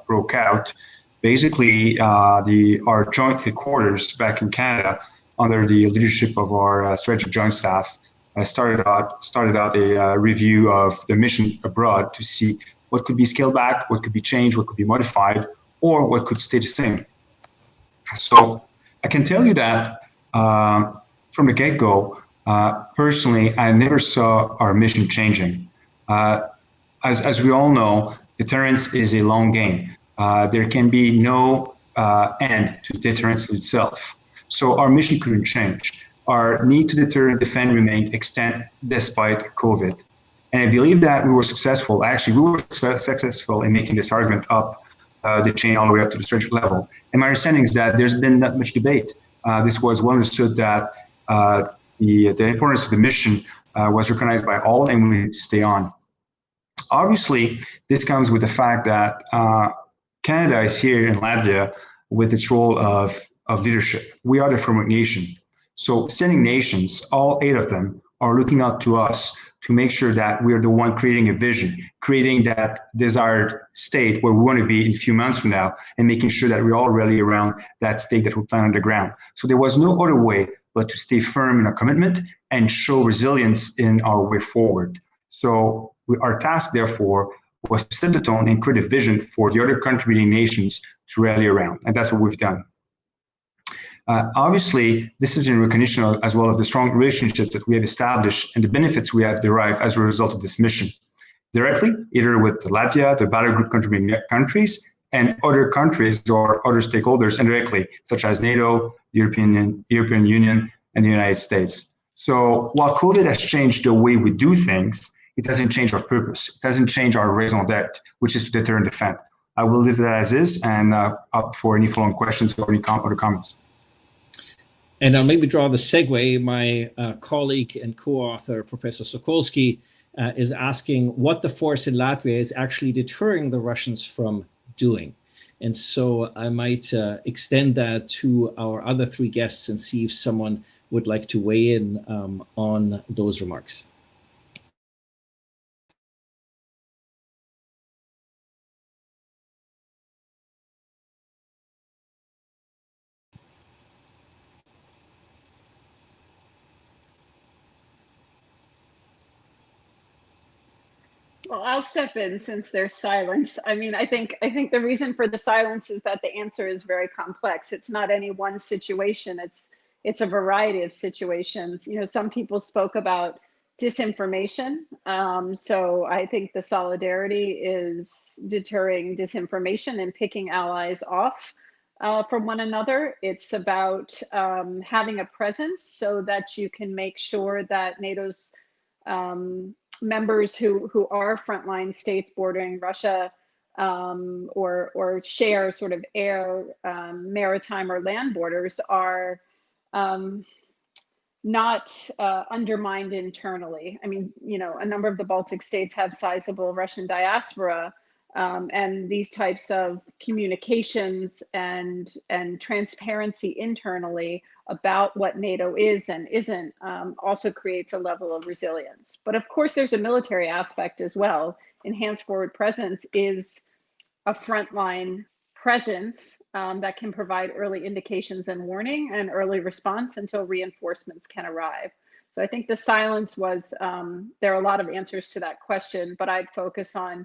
broke out, basically, our joint headquarters back in Canada, under the leadership of our strategic joint staff, started out a review of the mission abroad to see what could be scaled back, what could be changed, what could be modified, or what could stay the same. So I can tell you that from the get-go, personally, I never saw our mission changing. As we all know, deterrence is a long game. there can be no end to deterrence itself. So our mission couldn't change. Our need to deter and defend remained extant despite COVID. And I believe that we were successful. Actually, we were successful in making this argument up the chain all the way up to the strategic level. And my understanding is that there's been not much debate. This was well understood that the importance of the mission was recognized by all, and we need to stay on. Obviously, this comes with the fact that Canada is here in Latvia with its role of leadership. We are the framework nation. So sending nations, all 8 of them, are looking out to us to make sure that we are the one creating a vision, creating that desired state where we want to be in a few months from now, and making sure that we're all rally around that state that we plan on the ground. So there was no other way but to stay firm in our commitment and show resilience in our way forward. So our task, therefore, was to set the tone and create a vision for the other contributing nations to rally around, and that's what we've done. Obviously, this is in recognition of, as well as the strong relationships that we have established and the benefits we have derived as a result of this mission. Directly, either with Latvia, the Battlegroup contributing countries, and other countries or other stakeholders indirectly, such as NATO, European Union, and the United States. So while COVID has changed the way we do things, it doesn't change our purpose. It doesn't change our raison d'etre, which is to deter and defend. I will leave that as is and up for any following questions or any other comments. And I'll maybe draw the segue. My colleague and co-author, Professor Sokolsky, is asking what the force in Latvia is actually deterring the Russians from doing. And so I might extend that to our other 3 guests and see if someone would like to weigh in on those remarks. Well, I'll step in since there's silence. I mean, I think the reason for the silence is that the answer is very complex. It's not any one situation. It's a variety of situations. You know, some people spoke about disinformation. So I think the solidarity is deterring disinformation and picking allies off from one another. It's about having a presence so that you can make sure that NATO's members who are frontline states bordering Russia or share sort of air, maritime or land borders are not undermined internally. I mean, you know, a number of the Baltic states have sizable Russian diaspora, and these types of communications and transparency internally about what NATO is and isn't also creates a level of resilience. But of course, there's a military aspect as well. Enhanced forward presence is a frontline presence that can provide early indications and warning and early response until reinforcements can arrive. So I think the silence was, there are a lot of answers to that question, but I'd focus on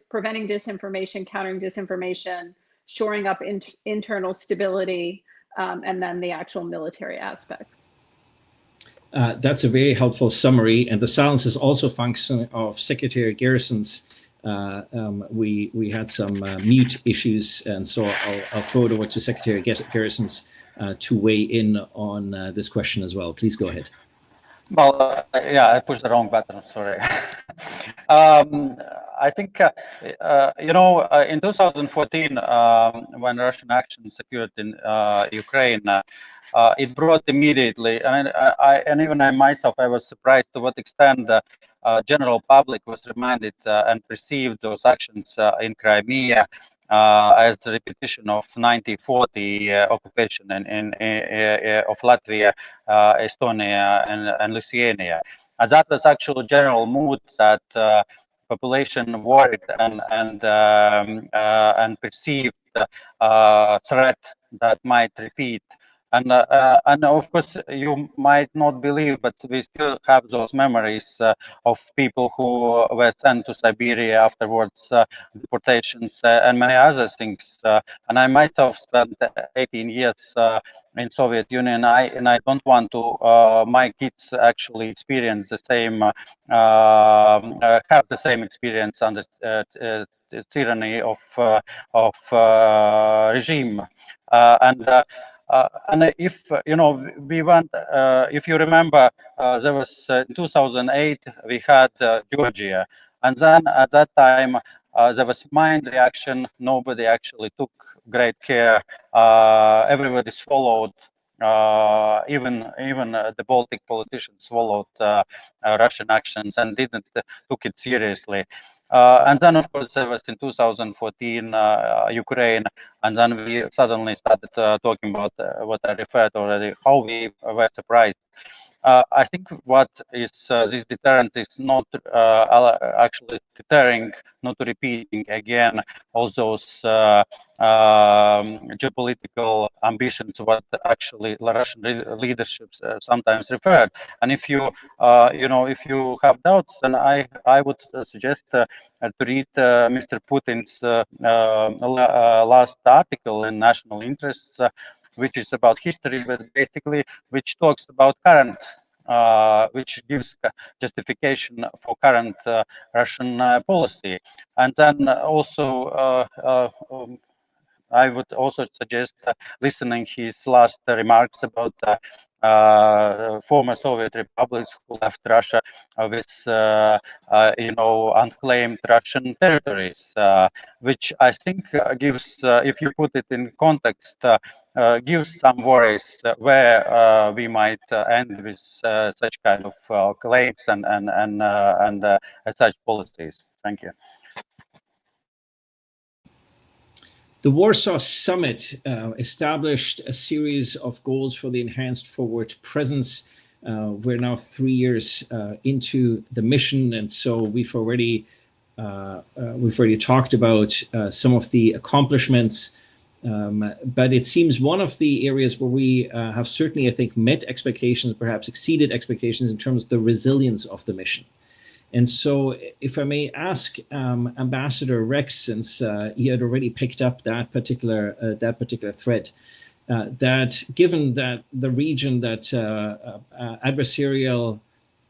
preventing disinformation, countering disinformation, shoring up internal stability, and then the actual military aspects. That's a very helpful summary. And the silence is also a function of Secretary Garrison's. We had some mute issues, and so I'll throw it over to Secretary Garrison's to weigh in on this question as well. Please go ahead. Well, yeah, I pushed the wrong button, sorry. I think, you know, in 2014, when Russian action secured in Ukraine, it brought immediately, and even I myself, I was surprised to what extent the general public was reminded and perceived those actions in Crimea as a repetition of 1940 occupation of Latvia, Estonia, and Lithuania. And that was actually general mood that population worried and perceived threat that might repeat. And of course, you might not believe, but we still have those memories of people who were sent to Siberia afterwards, deportations, and many other things. And I myself spent 18 years in Soviet Union, and I don't want to my kids actually experience the same, have the same experience under tyranny of regime. And if we went, if you remember, there was in 2008 we had Georgia, and then at that time there was mind reaction. Nobody actually took great care. Everybody swallowed. Even the Baltic politicians swallowed Russian actions and didn't took it seriously. And then, of course, there was in 2014 Ukraine, and then we suddenly started talking about what I referred already, how we were surprised. I think what is this deterrent is not actually deterring, not repeating again all those geopolitical ambitions what actually the Russian leadership sometimes referred. And if you if you have doubts, then I would suggest to read Mr. Putin's last article in National Interests, which is about history, but basically which talks about current, which gives justification for current Russian policy. And then also I would also suggest listening his last remarks about former Soviet republics who left Russia with unclaimed Russian territories, which I think gives, if you put it in context, gives some worries where we might end with such kind of claims and such policies. Thank you. The Warsaw Summit established a series of goals for the enhanced forward presence. We're now 3 years into the mission, and so we've already talked about some of the accomplishments. But it seems one of the areas where we have certainly, I think, met expectations, perhaps exceeded expectations in terms of the resilience of the mission. And so, if I may ask Ambassador Rex, since he had already picked up that particular thread, that given that the region that adversarial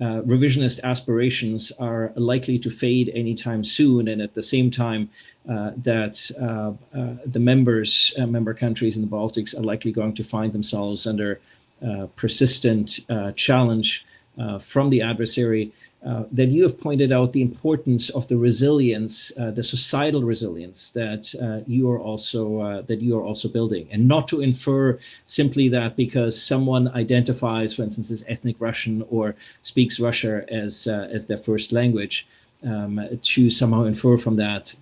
revisionist aspirations are likely to fade anytime soon, and at the same time that the member countries in the Baltics are likely going to find themselves under persistent challenge from the adversary, that you have pointed out the importance of the resilience, the societal resilience that you are also building, and not to infer simply that because someone identifies, for instance, as ethnic Russian or speaks Russian as their first language, to somehow infer from that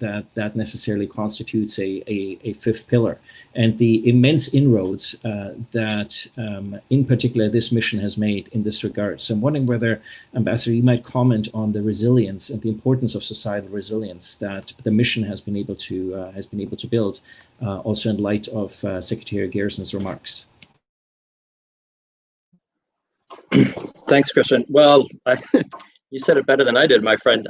necessarily constitutes a fifth pillar. And the immense inroads that, in particular, this mission has made in this regard. So I'm wondering whether, Ambassador, you might comment on the resilience and the importance of societal resilience that the mission has been able to build, also in light of Secretary Garrison's remarks. Thanks, Christian. Well, you said it better than I did, my friend.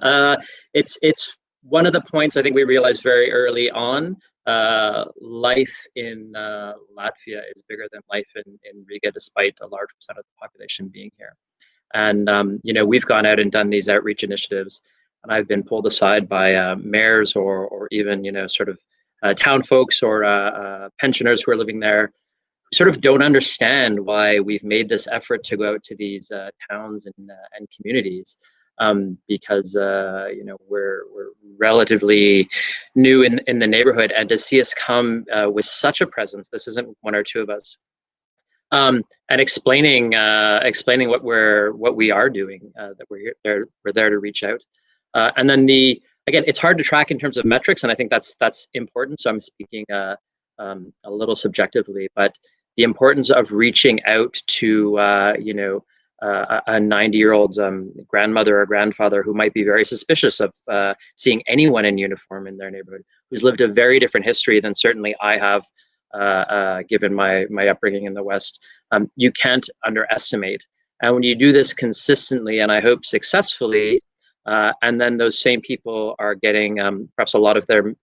It's one of the points I think we realized very early on. Life in Latvia is bigger than life in Riga, despite a large percent of the population being here. And we've gone out and done these outreach initiatives, and I've been pulled aside by mayors or even sort of town folks or pensioners who are living there, sort of don't understand why we've made this effort to go out to these towns and communities, because we're relatively new in the neighborhood, and to see us come with such a presence, this isn't one or two of us, and explaining what we are doing, that we're there to reach out, and then again, it's hard to track in terms of metrics, and I think that's important. So I'm speaking a little subjectively, but the importance of reaching out to a 90-year-old grandmother or grandfather who might be very suspicious of seeing anyone in uniform in their neighborhood, who's lived a very different history than certainly I have, given my upbringing in the West. You can't underestimate. And when you do this consistently, and I hope successfully, and then those same people are getting perhaps a lot of their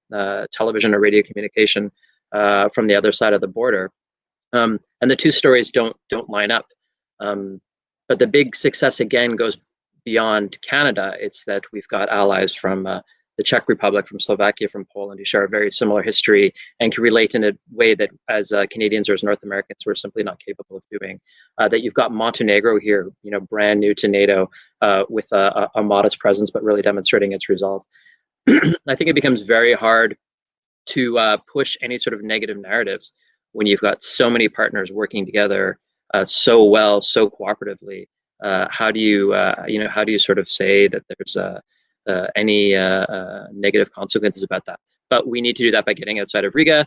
television or radio communication from the other side of the border. And the two stories don't line up. But the big success again goes beyond Canada. It's that we've got allies from the Czech Republic, from Slovakia, from Poland, who share a very similar history and can relate in a way that as Canadians or as North Americans, we're simply not capable of doing. That you've got Montenegro here, brand new to NATO, with a modest presence, but really demonstrating its resolve. I think it becomes very hard to push any sort of negative narratives when you've got so many partners working together so well, so cooperatively. How do you sort of say that there's any negative consequences about that? But we need to do that by getting outside of Riga,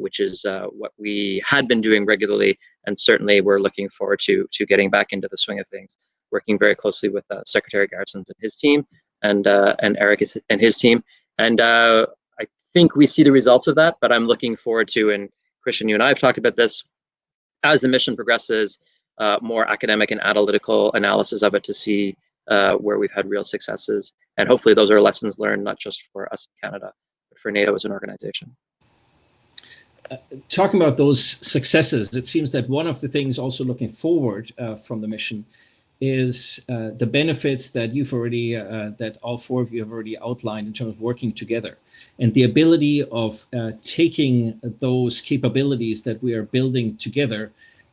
which is what we had been doing regularly, and certainly we're looking forward to getting back into the swing of things, working very closely with Secretary Garrisons and his team, and Eric and his team, and I think we see the results of that. But I'm looking forward to, and Christian, you and I have talked about this, as the mission progresses, more academic and analytical analysis of it to see where we've had real successes. And hopefully those are lessons learned, not just for us in Canada, but for NATO as an organization. Talking about those successes, it seems that one of the things also looking forward from the mission is the benefits that you've already, that all four of you have already outlined in terms of working together, and the ability of taking those capabilities that we are building together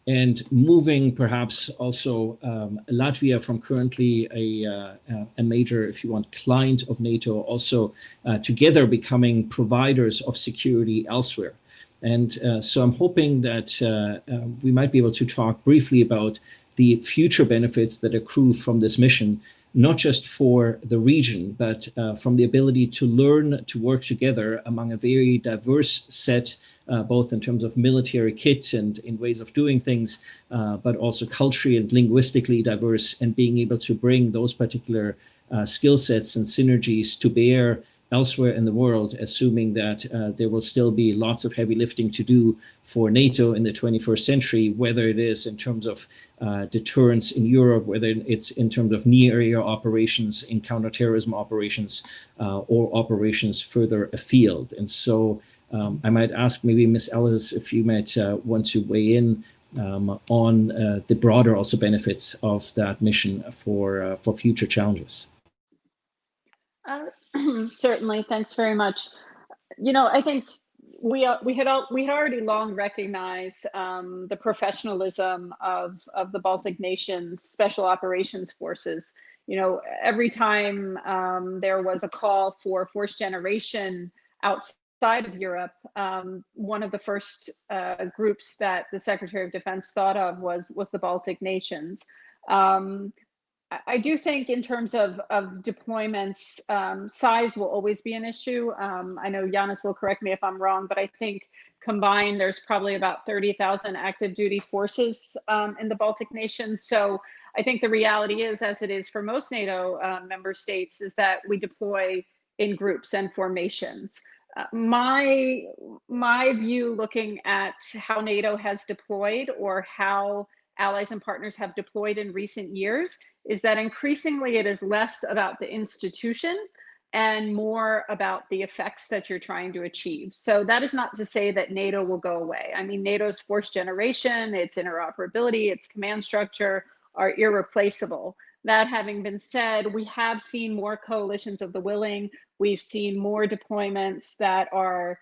and moving perhaps also Latvia from currently a major, if you want, client of NATO, also together becoming providers of security elsewhere. And so I'm hoping that we might be able to talk briefly about the future benefits that accrue from this mission, not just for the region, but from the ability to learn to work together among a very diverse set, both in terms of military kit and in ways of doing things, but also culturally and linguistically diverse, and being able to bring those particular skill sets and synergies to bear elsewhere in the world, assuming that there will still be lots of heavy lifting to do for NATO in the 21st century, whether it is in terms of deterrence in Europe, whether it's in terms of near area operations, in counterterrorism operations, or operations further afield. And so I might ask maybe Ms. Ellis if you might want to weigh in on the broader also benefits of that mission for future challenges. Certainly, thanks very much. I think we had already long recognized the professionalism of the Baltic nations' special operations forces. Every time there was a call for force generation outside of Europe, one of the first groups that the Secretary of Defense thought of was the Baltic nations. I do think in terms of deployments, size will always be an issue. I know Yanis will correct me if I'm wrong, but I think combined there's probably about 30,000 active duty forces in the Baltic nations. So I think the reality is, as it is for most NATO member states, is that we deploy in groups and formations. My view, looking at how NATO has deployed or how allies and partners have deployed in recent years, is that increasingly it is less about the institution and more about the effects that you're trying to achieve. So that is not to say that NATO will go away. I mean, NATO's force generation, its interoperability, its command structure are irreplaceable. That having been said, we have seen more coalitions of the willing. We've seen more deployments that are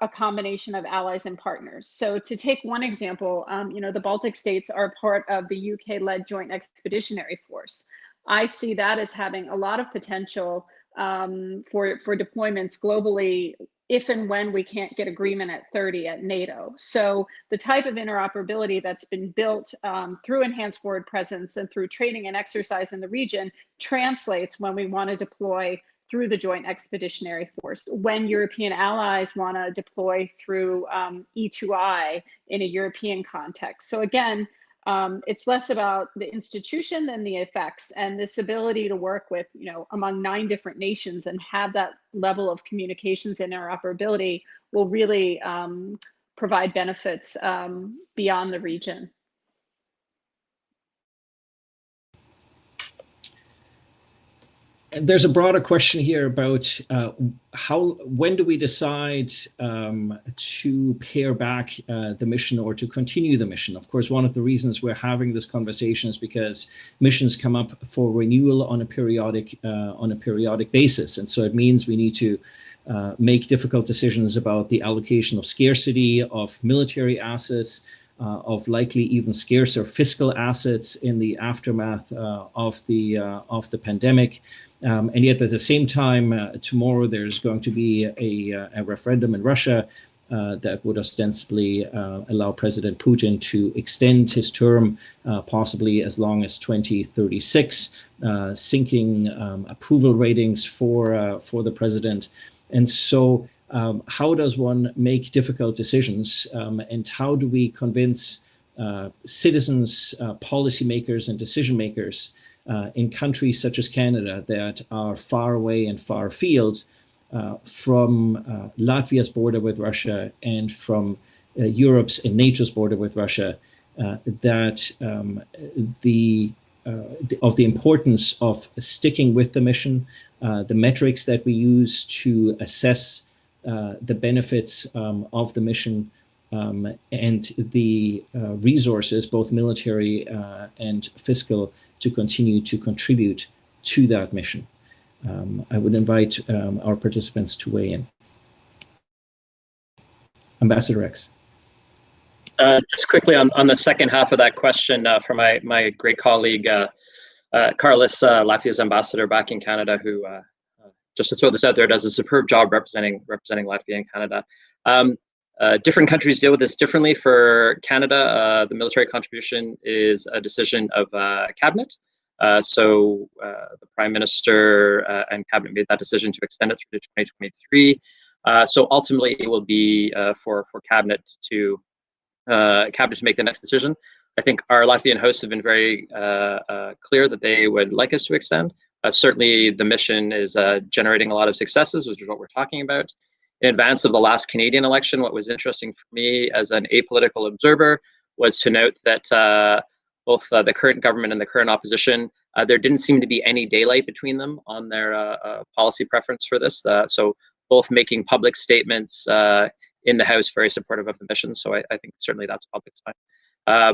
a combination of allies and partners. So to take one example, the Baltic states are part of the UK-led Joint Expeditionary Force. I see that as having a lot of potential for deployments globally if and when we can't get agreement at 30 at NATO. So the type of interoperability that's been built through enhanced forward presence and through training and exercise in the region translates when we want to deploy through the Joint Expeditionary Force, when European allies want to deploy through E2I in a European context. So again, it's less about the institution than the effects, and this ability to work with, among 9 different nations and have that level of communications and interoperability will really provide benefits beyond the region. There's a broader question here about when do we decide to pare back the mission or to continue the mission? Of course, one of the reasons we're having this conversation is because missions come up for renewal on a periodic basis, and so it means we need to make difficult decisions about the allocation of scarcity of military assets, of likely even scarcer fiscal assets in the aftermath of the pandemic. And yet at the same time, tomorrow there's going to be a referendum in Russia that would ostensibly allow President Putin to extend his term possibly as long as 2036, sinking approval ratings for the president. And so how does one make difficult decisions, and how do we convince citizens, policymakers, and decision makers in countries such as Canada that are far away and far afield from Latvia's border with Russia and from Europe's and NATO's border with Russia, that of the importance of sticking with the mission, the metrics that we use to assess the benefits of the mission, and the resources, both military and fiscal, to continue to contribute to that mission. I would invite our participants to weigh in. Ambassador X. Just quickly on the second half of that question from my great colleague, Carlos, Latvia's ambassador back in Canada, who, just to throw this out there, does a superb job representing Latvia and Canada. Different countries deal with this differently. For Canada, the military contribution is a decision of cabinet. So the Prime Minister and cabinet made that decision to extend it through to 2023. So ultimately, it will be for cabinet to make the next decision. I think our Latvian hosts have been very clear that they would like us to extend. Certainly, the mission is generating a lot of successes, which is what we're talking about. In advance of the last Canadian election, what was interesting for me as an apolitical observer was to note that both the current government and the current opposition, there didn't seem to be any daylight between them on their policy preference for this. So both making public statements in the House very supportive of the mission. So I think certainly that's public sign.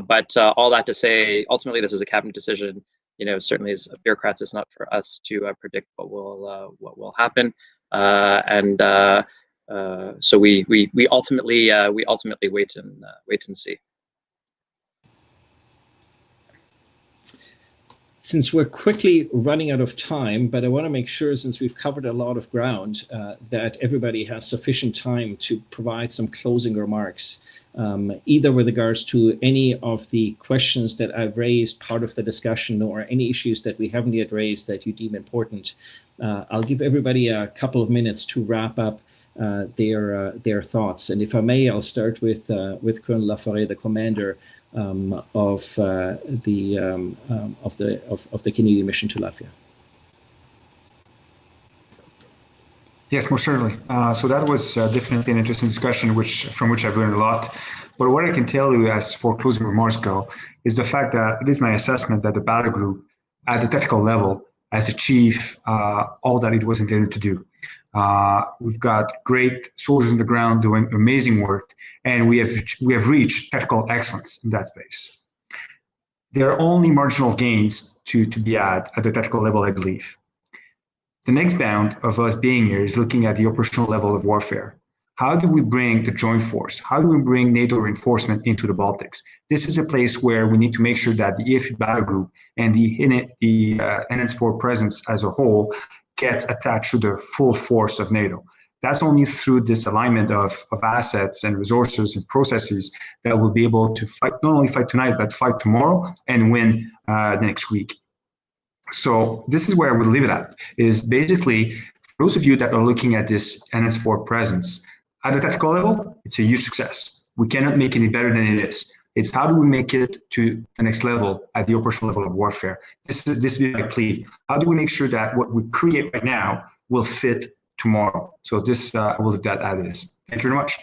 But all that to say, ultimately this is a cabinet decision. You know, certainly as bureaucrats, it's not for us to predict what will happen. So we ultimately wait and see. Since we're quickly running out of time, but I want to make sure, since we've covered a lot of ground, that everybody has sufficient time to provide some closing remarks, either with regards to any of the questions that I've raised, part of the discussion, or any issues that we haven't yet raised that you deem important. I'll give everybody a couple of minutes to wrap up their thoughts. And if I may, I'll start with Colonel Laurier, the commander of the Canadian mission to Latvia. Yes, most certainly. So that was definitely an interesting discussion, from which I've learned a lot. But what I can tell you, as for closing remarks go, is the fact that it is my assessment that the Battlegroup, at the technical level, has achieved all that it was intended to do. We've got great soldiers on the ground doing amazing work, and we have reached technical excellence in that space. There are only marginal gains to be had at the technical level, I believe. The next bound of us being here is looking at the operational level of warfare. How do we bring the joint force? How do we bring NATO reinforcement into the Baltics? This is a place where we need to make sure that the EFE Battlegroup and the NS4 presence as a whole gets attached to the full force of NATO. That's only through this alignment of assets and resources and processes that we'll be able to fight, not only fight tonight, but fight tomorrow and win the next week. So this is where I would leave it at, is basically, for those of you that are looking at this NS4 presence, at the tactical level, it's a huge success. We cannot make it any better than it is. It's how do we make it to the next level at the operational level of warfare? This is my plea. How do we make sure that what we create right now will fit tomorrow? So this, I will leave that as it is. Thank you very much.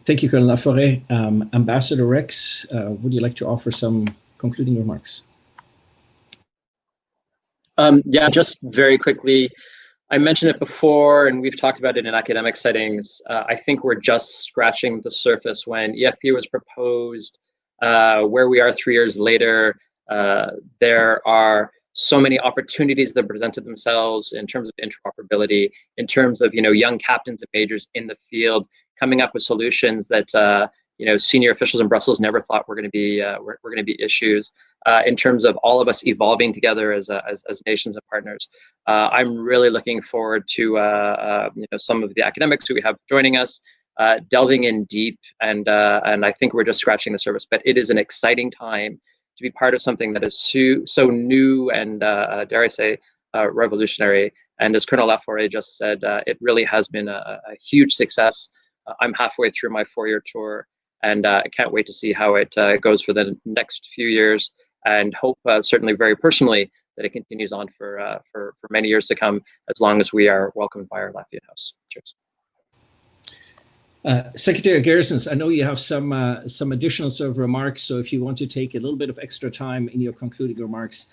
Thank you, Colonel Laurier. Ambassador Rex, would you like to offer some concluding remarks? Yeah, just very quickly. I mentioned it before, and we've talked about it in academic settings. I think we're just scratching the surface. When EFP was proposed, where we are 3 years later, there are so many opportunities that presented themselves in terms of interoperability, in terms of young captains and majors in the field coming up with solutions that senior officials in Brussels never thought were going to be were going to be issues. In terms of all of us evolving together as nations and partners. I'm really looking forward to some of the academics who we have joining us, delving in deep, and I think we're just scratching the surface. But it is an exciting time to be part of something that is so new and dare I say revolutionary. And as Colonel Laurier just said, it really has been a huge success. I'm halfway through my 4-year tour, and I can't wait to see how it goes for the next few years. And hope, certainly very personally, that it continues on for many years to come, as long as we are welcomed by our Latvian house. Cheers. Secretary Garrisons, I know you have some additional sort of remarks, so if you want to take a little bit of extra time in your concluding remarks,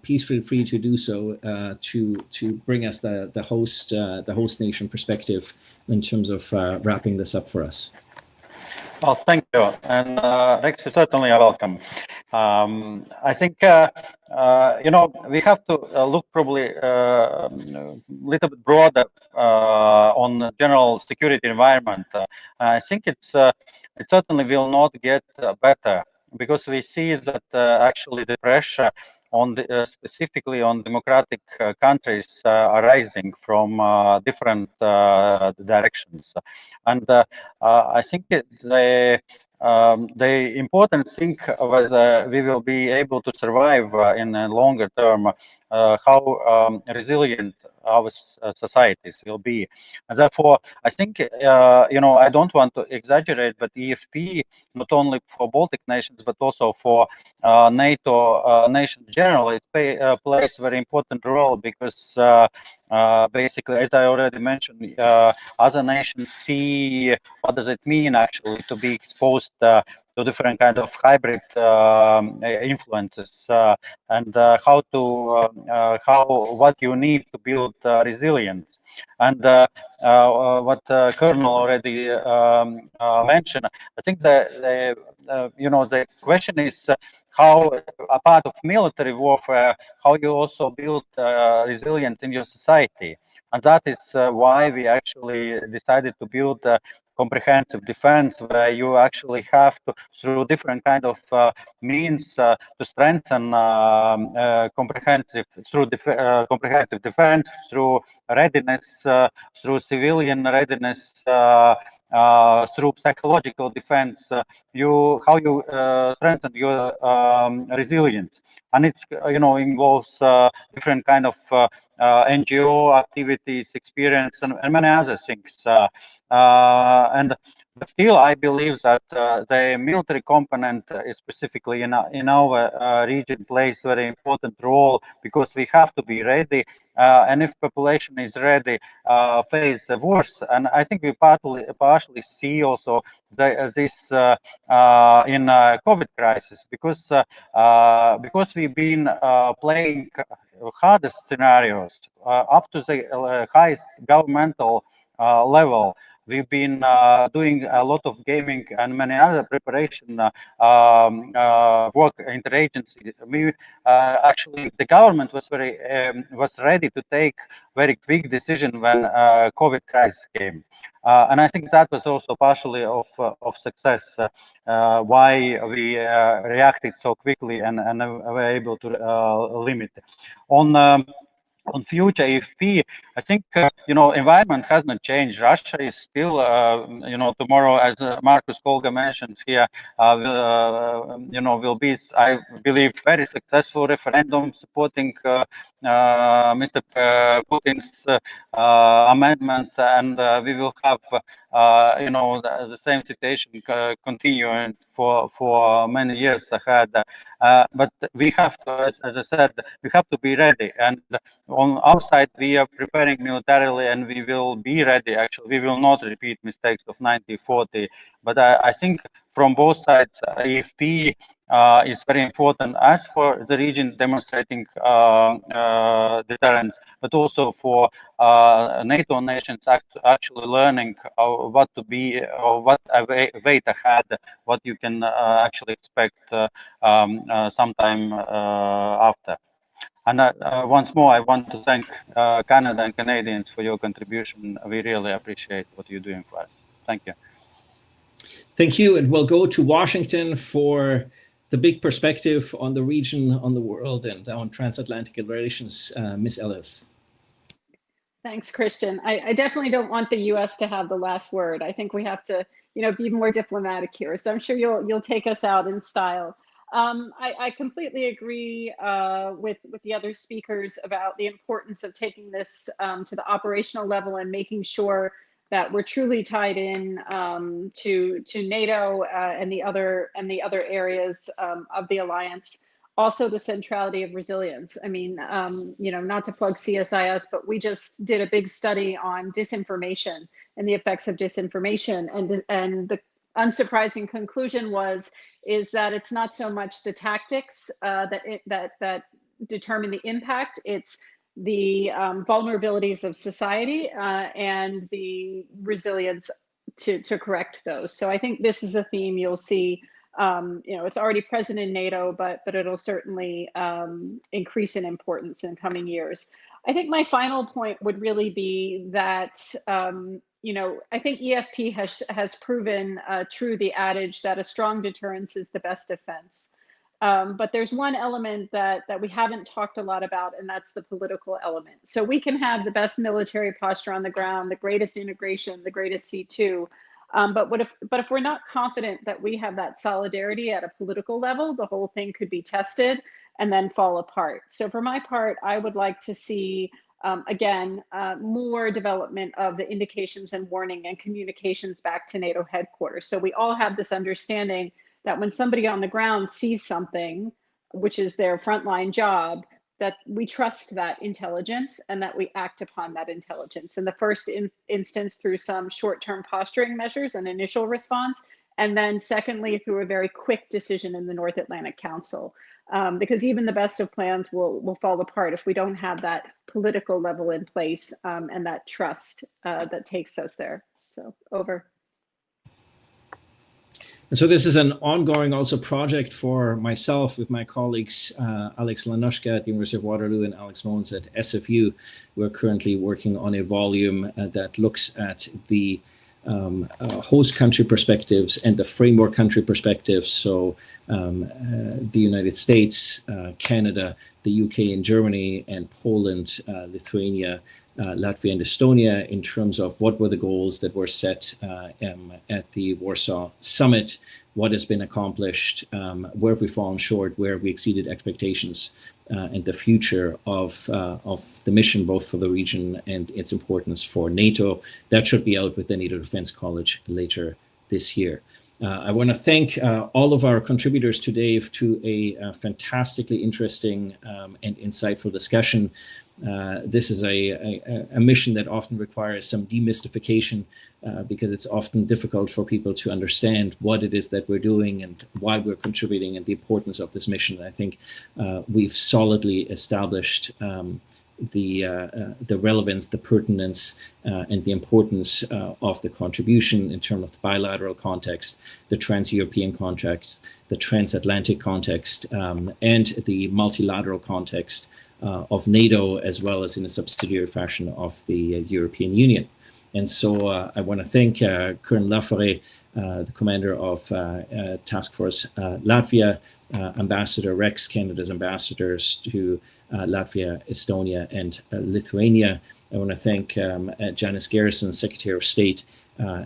please feel free to do so to bring us the host nation perspective in terms of wrapping this up for us. Well, thank you, and Rex, you certainly are welcome. I think we have to look probably a little bit broader on the general security environment. I think it certainly will not get better, because we see that actually the pressure on specifically on democratic countries are rising from different directions, and I think the important thing was we will be able to survive in a longer term, how resilient our societies will be. And therefore, I think, I don't want to exaggerate, but EFP, not only for Baltic nations, but also for NATO nations generally, it plays a very important role, because basically, as I already mentioned, other nations see what does it mean actually to be exposed to different kind of hybrid influences, and what you need to build resilience. And what Colonel already mentioned, I think the question is how, a part of military warfare, how you also build resilience in your society. And that is why we actually decided to build comprehensive defense, where you actually have to, through different kind of means, to strengthen comprehensive defense, through readiness, through civilian readiness, through psychological defense, how you strengthen your resilience. And it's involves different kind of NGO activities, experience, and many other things. And still, I believe that the military component, specifically in our region, plays a very important role, because we have to be ready. And if population is ready, face the worst. And I think we partially see also this in COVID crisis, because we've been playing hardest scenarios up to the highest governmental level. We've been doing a lot of gaming and many other preparation work interagency. Actually, the government was ready to take very quick decision when COVID crisis came, and I think that was also partially of success, why we reacted so quickly and were able to limit on future AFP. I think environment has not changed. Russia is still tomorrow, as Markus Kolga mentioned here, will be, I believe, very successful referendum supporting Mr. Putin's amendments, and we will have the same situation continuing for many years ahead. But we have to, as I said, we have to be ready. And on our side, we are preparing militarily, and we will be ready. Actually, we will not repeat mistakes of 1940. But I think from both sides, AFP is very important, as for the region demonstrating deterrence, but also for NATO nations actually learning what to be, or what wait ahead, what you can actually expect sometime after. And once more, I want to thank Canada and Canadians for your contribution. We really appreciate what you're doing for us. Thank you. Thank you, and we'll go to Washington for the big perspective on the region, on the world, and on transatlantic relations. Ms. Ellis. Thanks, Christian. I definitely don't want the U.S. to have the last word. I think we have to, be more diplomatic here. So I'm sure you'll take us out in style. I completely agree with the other speakers about the importance of taking this to the operational level and making sure that we're truly tied in to NATO and the other areas of the alliance. Also, the centrality of resilience. I mean, not to plug CSIS, but we just did a big study on disinformation and the effects of disinformation, and the unsurprising conclusion is that it's not so much the tactics that determine the impact. It's the vulnerabilities of society and the resilience to correct those. So I think this is a theme you'll see. It's already present in NATO, but it'll certainly increase in importance in coming years. I think my final point would really be that I think EFP has proven true the adage that a strong deterrence is the best defense. But there's one element that we haven't talked a lot about, and that's the political element. So we can have the best military posture on the ground, the greatest integration, the greatest C2. But if we're not confident that we have that solidarity at a political level, the whole thing could be tested and then fall apart. So for my part, I would like to see, again, more development of the indications and warning and communications back to NATO headquarters. So we all have this understanding that when somebody on the ground sees something, which is their frontline job, that we trust that intelligence and that we act upon that intelligence. In the first instance, through some short-term posturing measures and initial response, and then secondly, through a very quick decision in the North Atlantic Council. Because even the best of plans will fall apart if we don't have that political level in place and that trust that takes us there. So, over. And so this is an ongoing also project for myself with my colleagues, Alex Lanoshka at the University of Waterloo and Alex Mons at SFU. We're currently working on a volume that looks at the host country perspectives and the framework country perspectives. So the United States, Canada, the UK and Germany, and Poland, Lithuania, Latvia and Estonia, in terms of what were the goals that were set at the Warsaw Summit, what has been accomplished, where have we fallen short, where have we exceeded expectations, and the future of the mission, both for the region and its importance for NATO. That should be out with the NATO Defense College later this year. I want to thank all of our contributors today to a fantastically interesting and insightful discussion. This is a mission that often requires some demystification because it's often difficult for people to understand what it is that we're doing and why we're contributing and the importance of this mission. I think we've solidly established the relevance, the pertinence, and the importance of the contribution in terms of the bilateral context, the trans-European context, the transatlantic context, and the multilateral context of NATO, as well as in a subsidiary fashion of the European Union. And so I want to thank Colonel Laforet, the commander of Task Force Latvia, Ambassador Rex, Canada's ambassadors to Latvia, Estonia, and Lithuania. I want to thank Janice Garrison, Secretary of State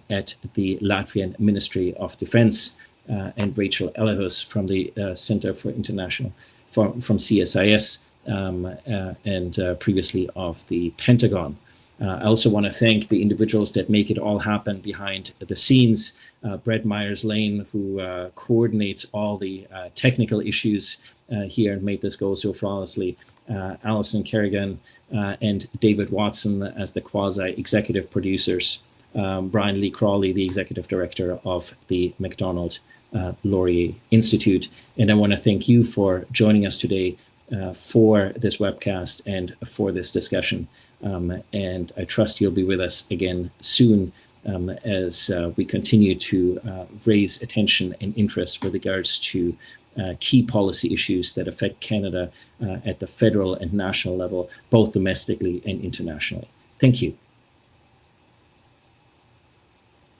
at the Latvian Ministry of Defense, and Rachel Ellihus from the Center for International, from CSIS, and previously of the Pentagon. I also want to thank the individuals that make it all happen behind the scenes. Brett Myers-Lane, who coordinates all the technical issues here and made this go so flawlessly. Alison Kerrigan and David Watson as the quasi-executive producers. Brian Lee Crawley, the Executive Director of the Macdonald-Laurier Institute. And I want to thank you for joining us today for this webcast and for this discussion. And I trust you'll be with us again soon as we continue to raise attention and interest with regards to key policy issues that affect Canada at the federal and national level, both domestically and internationally. Thank you.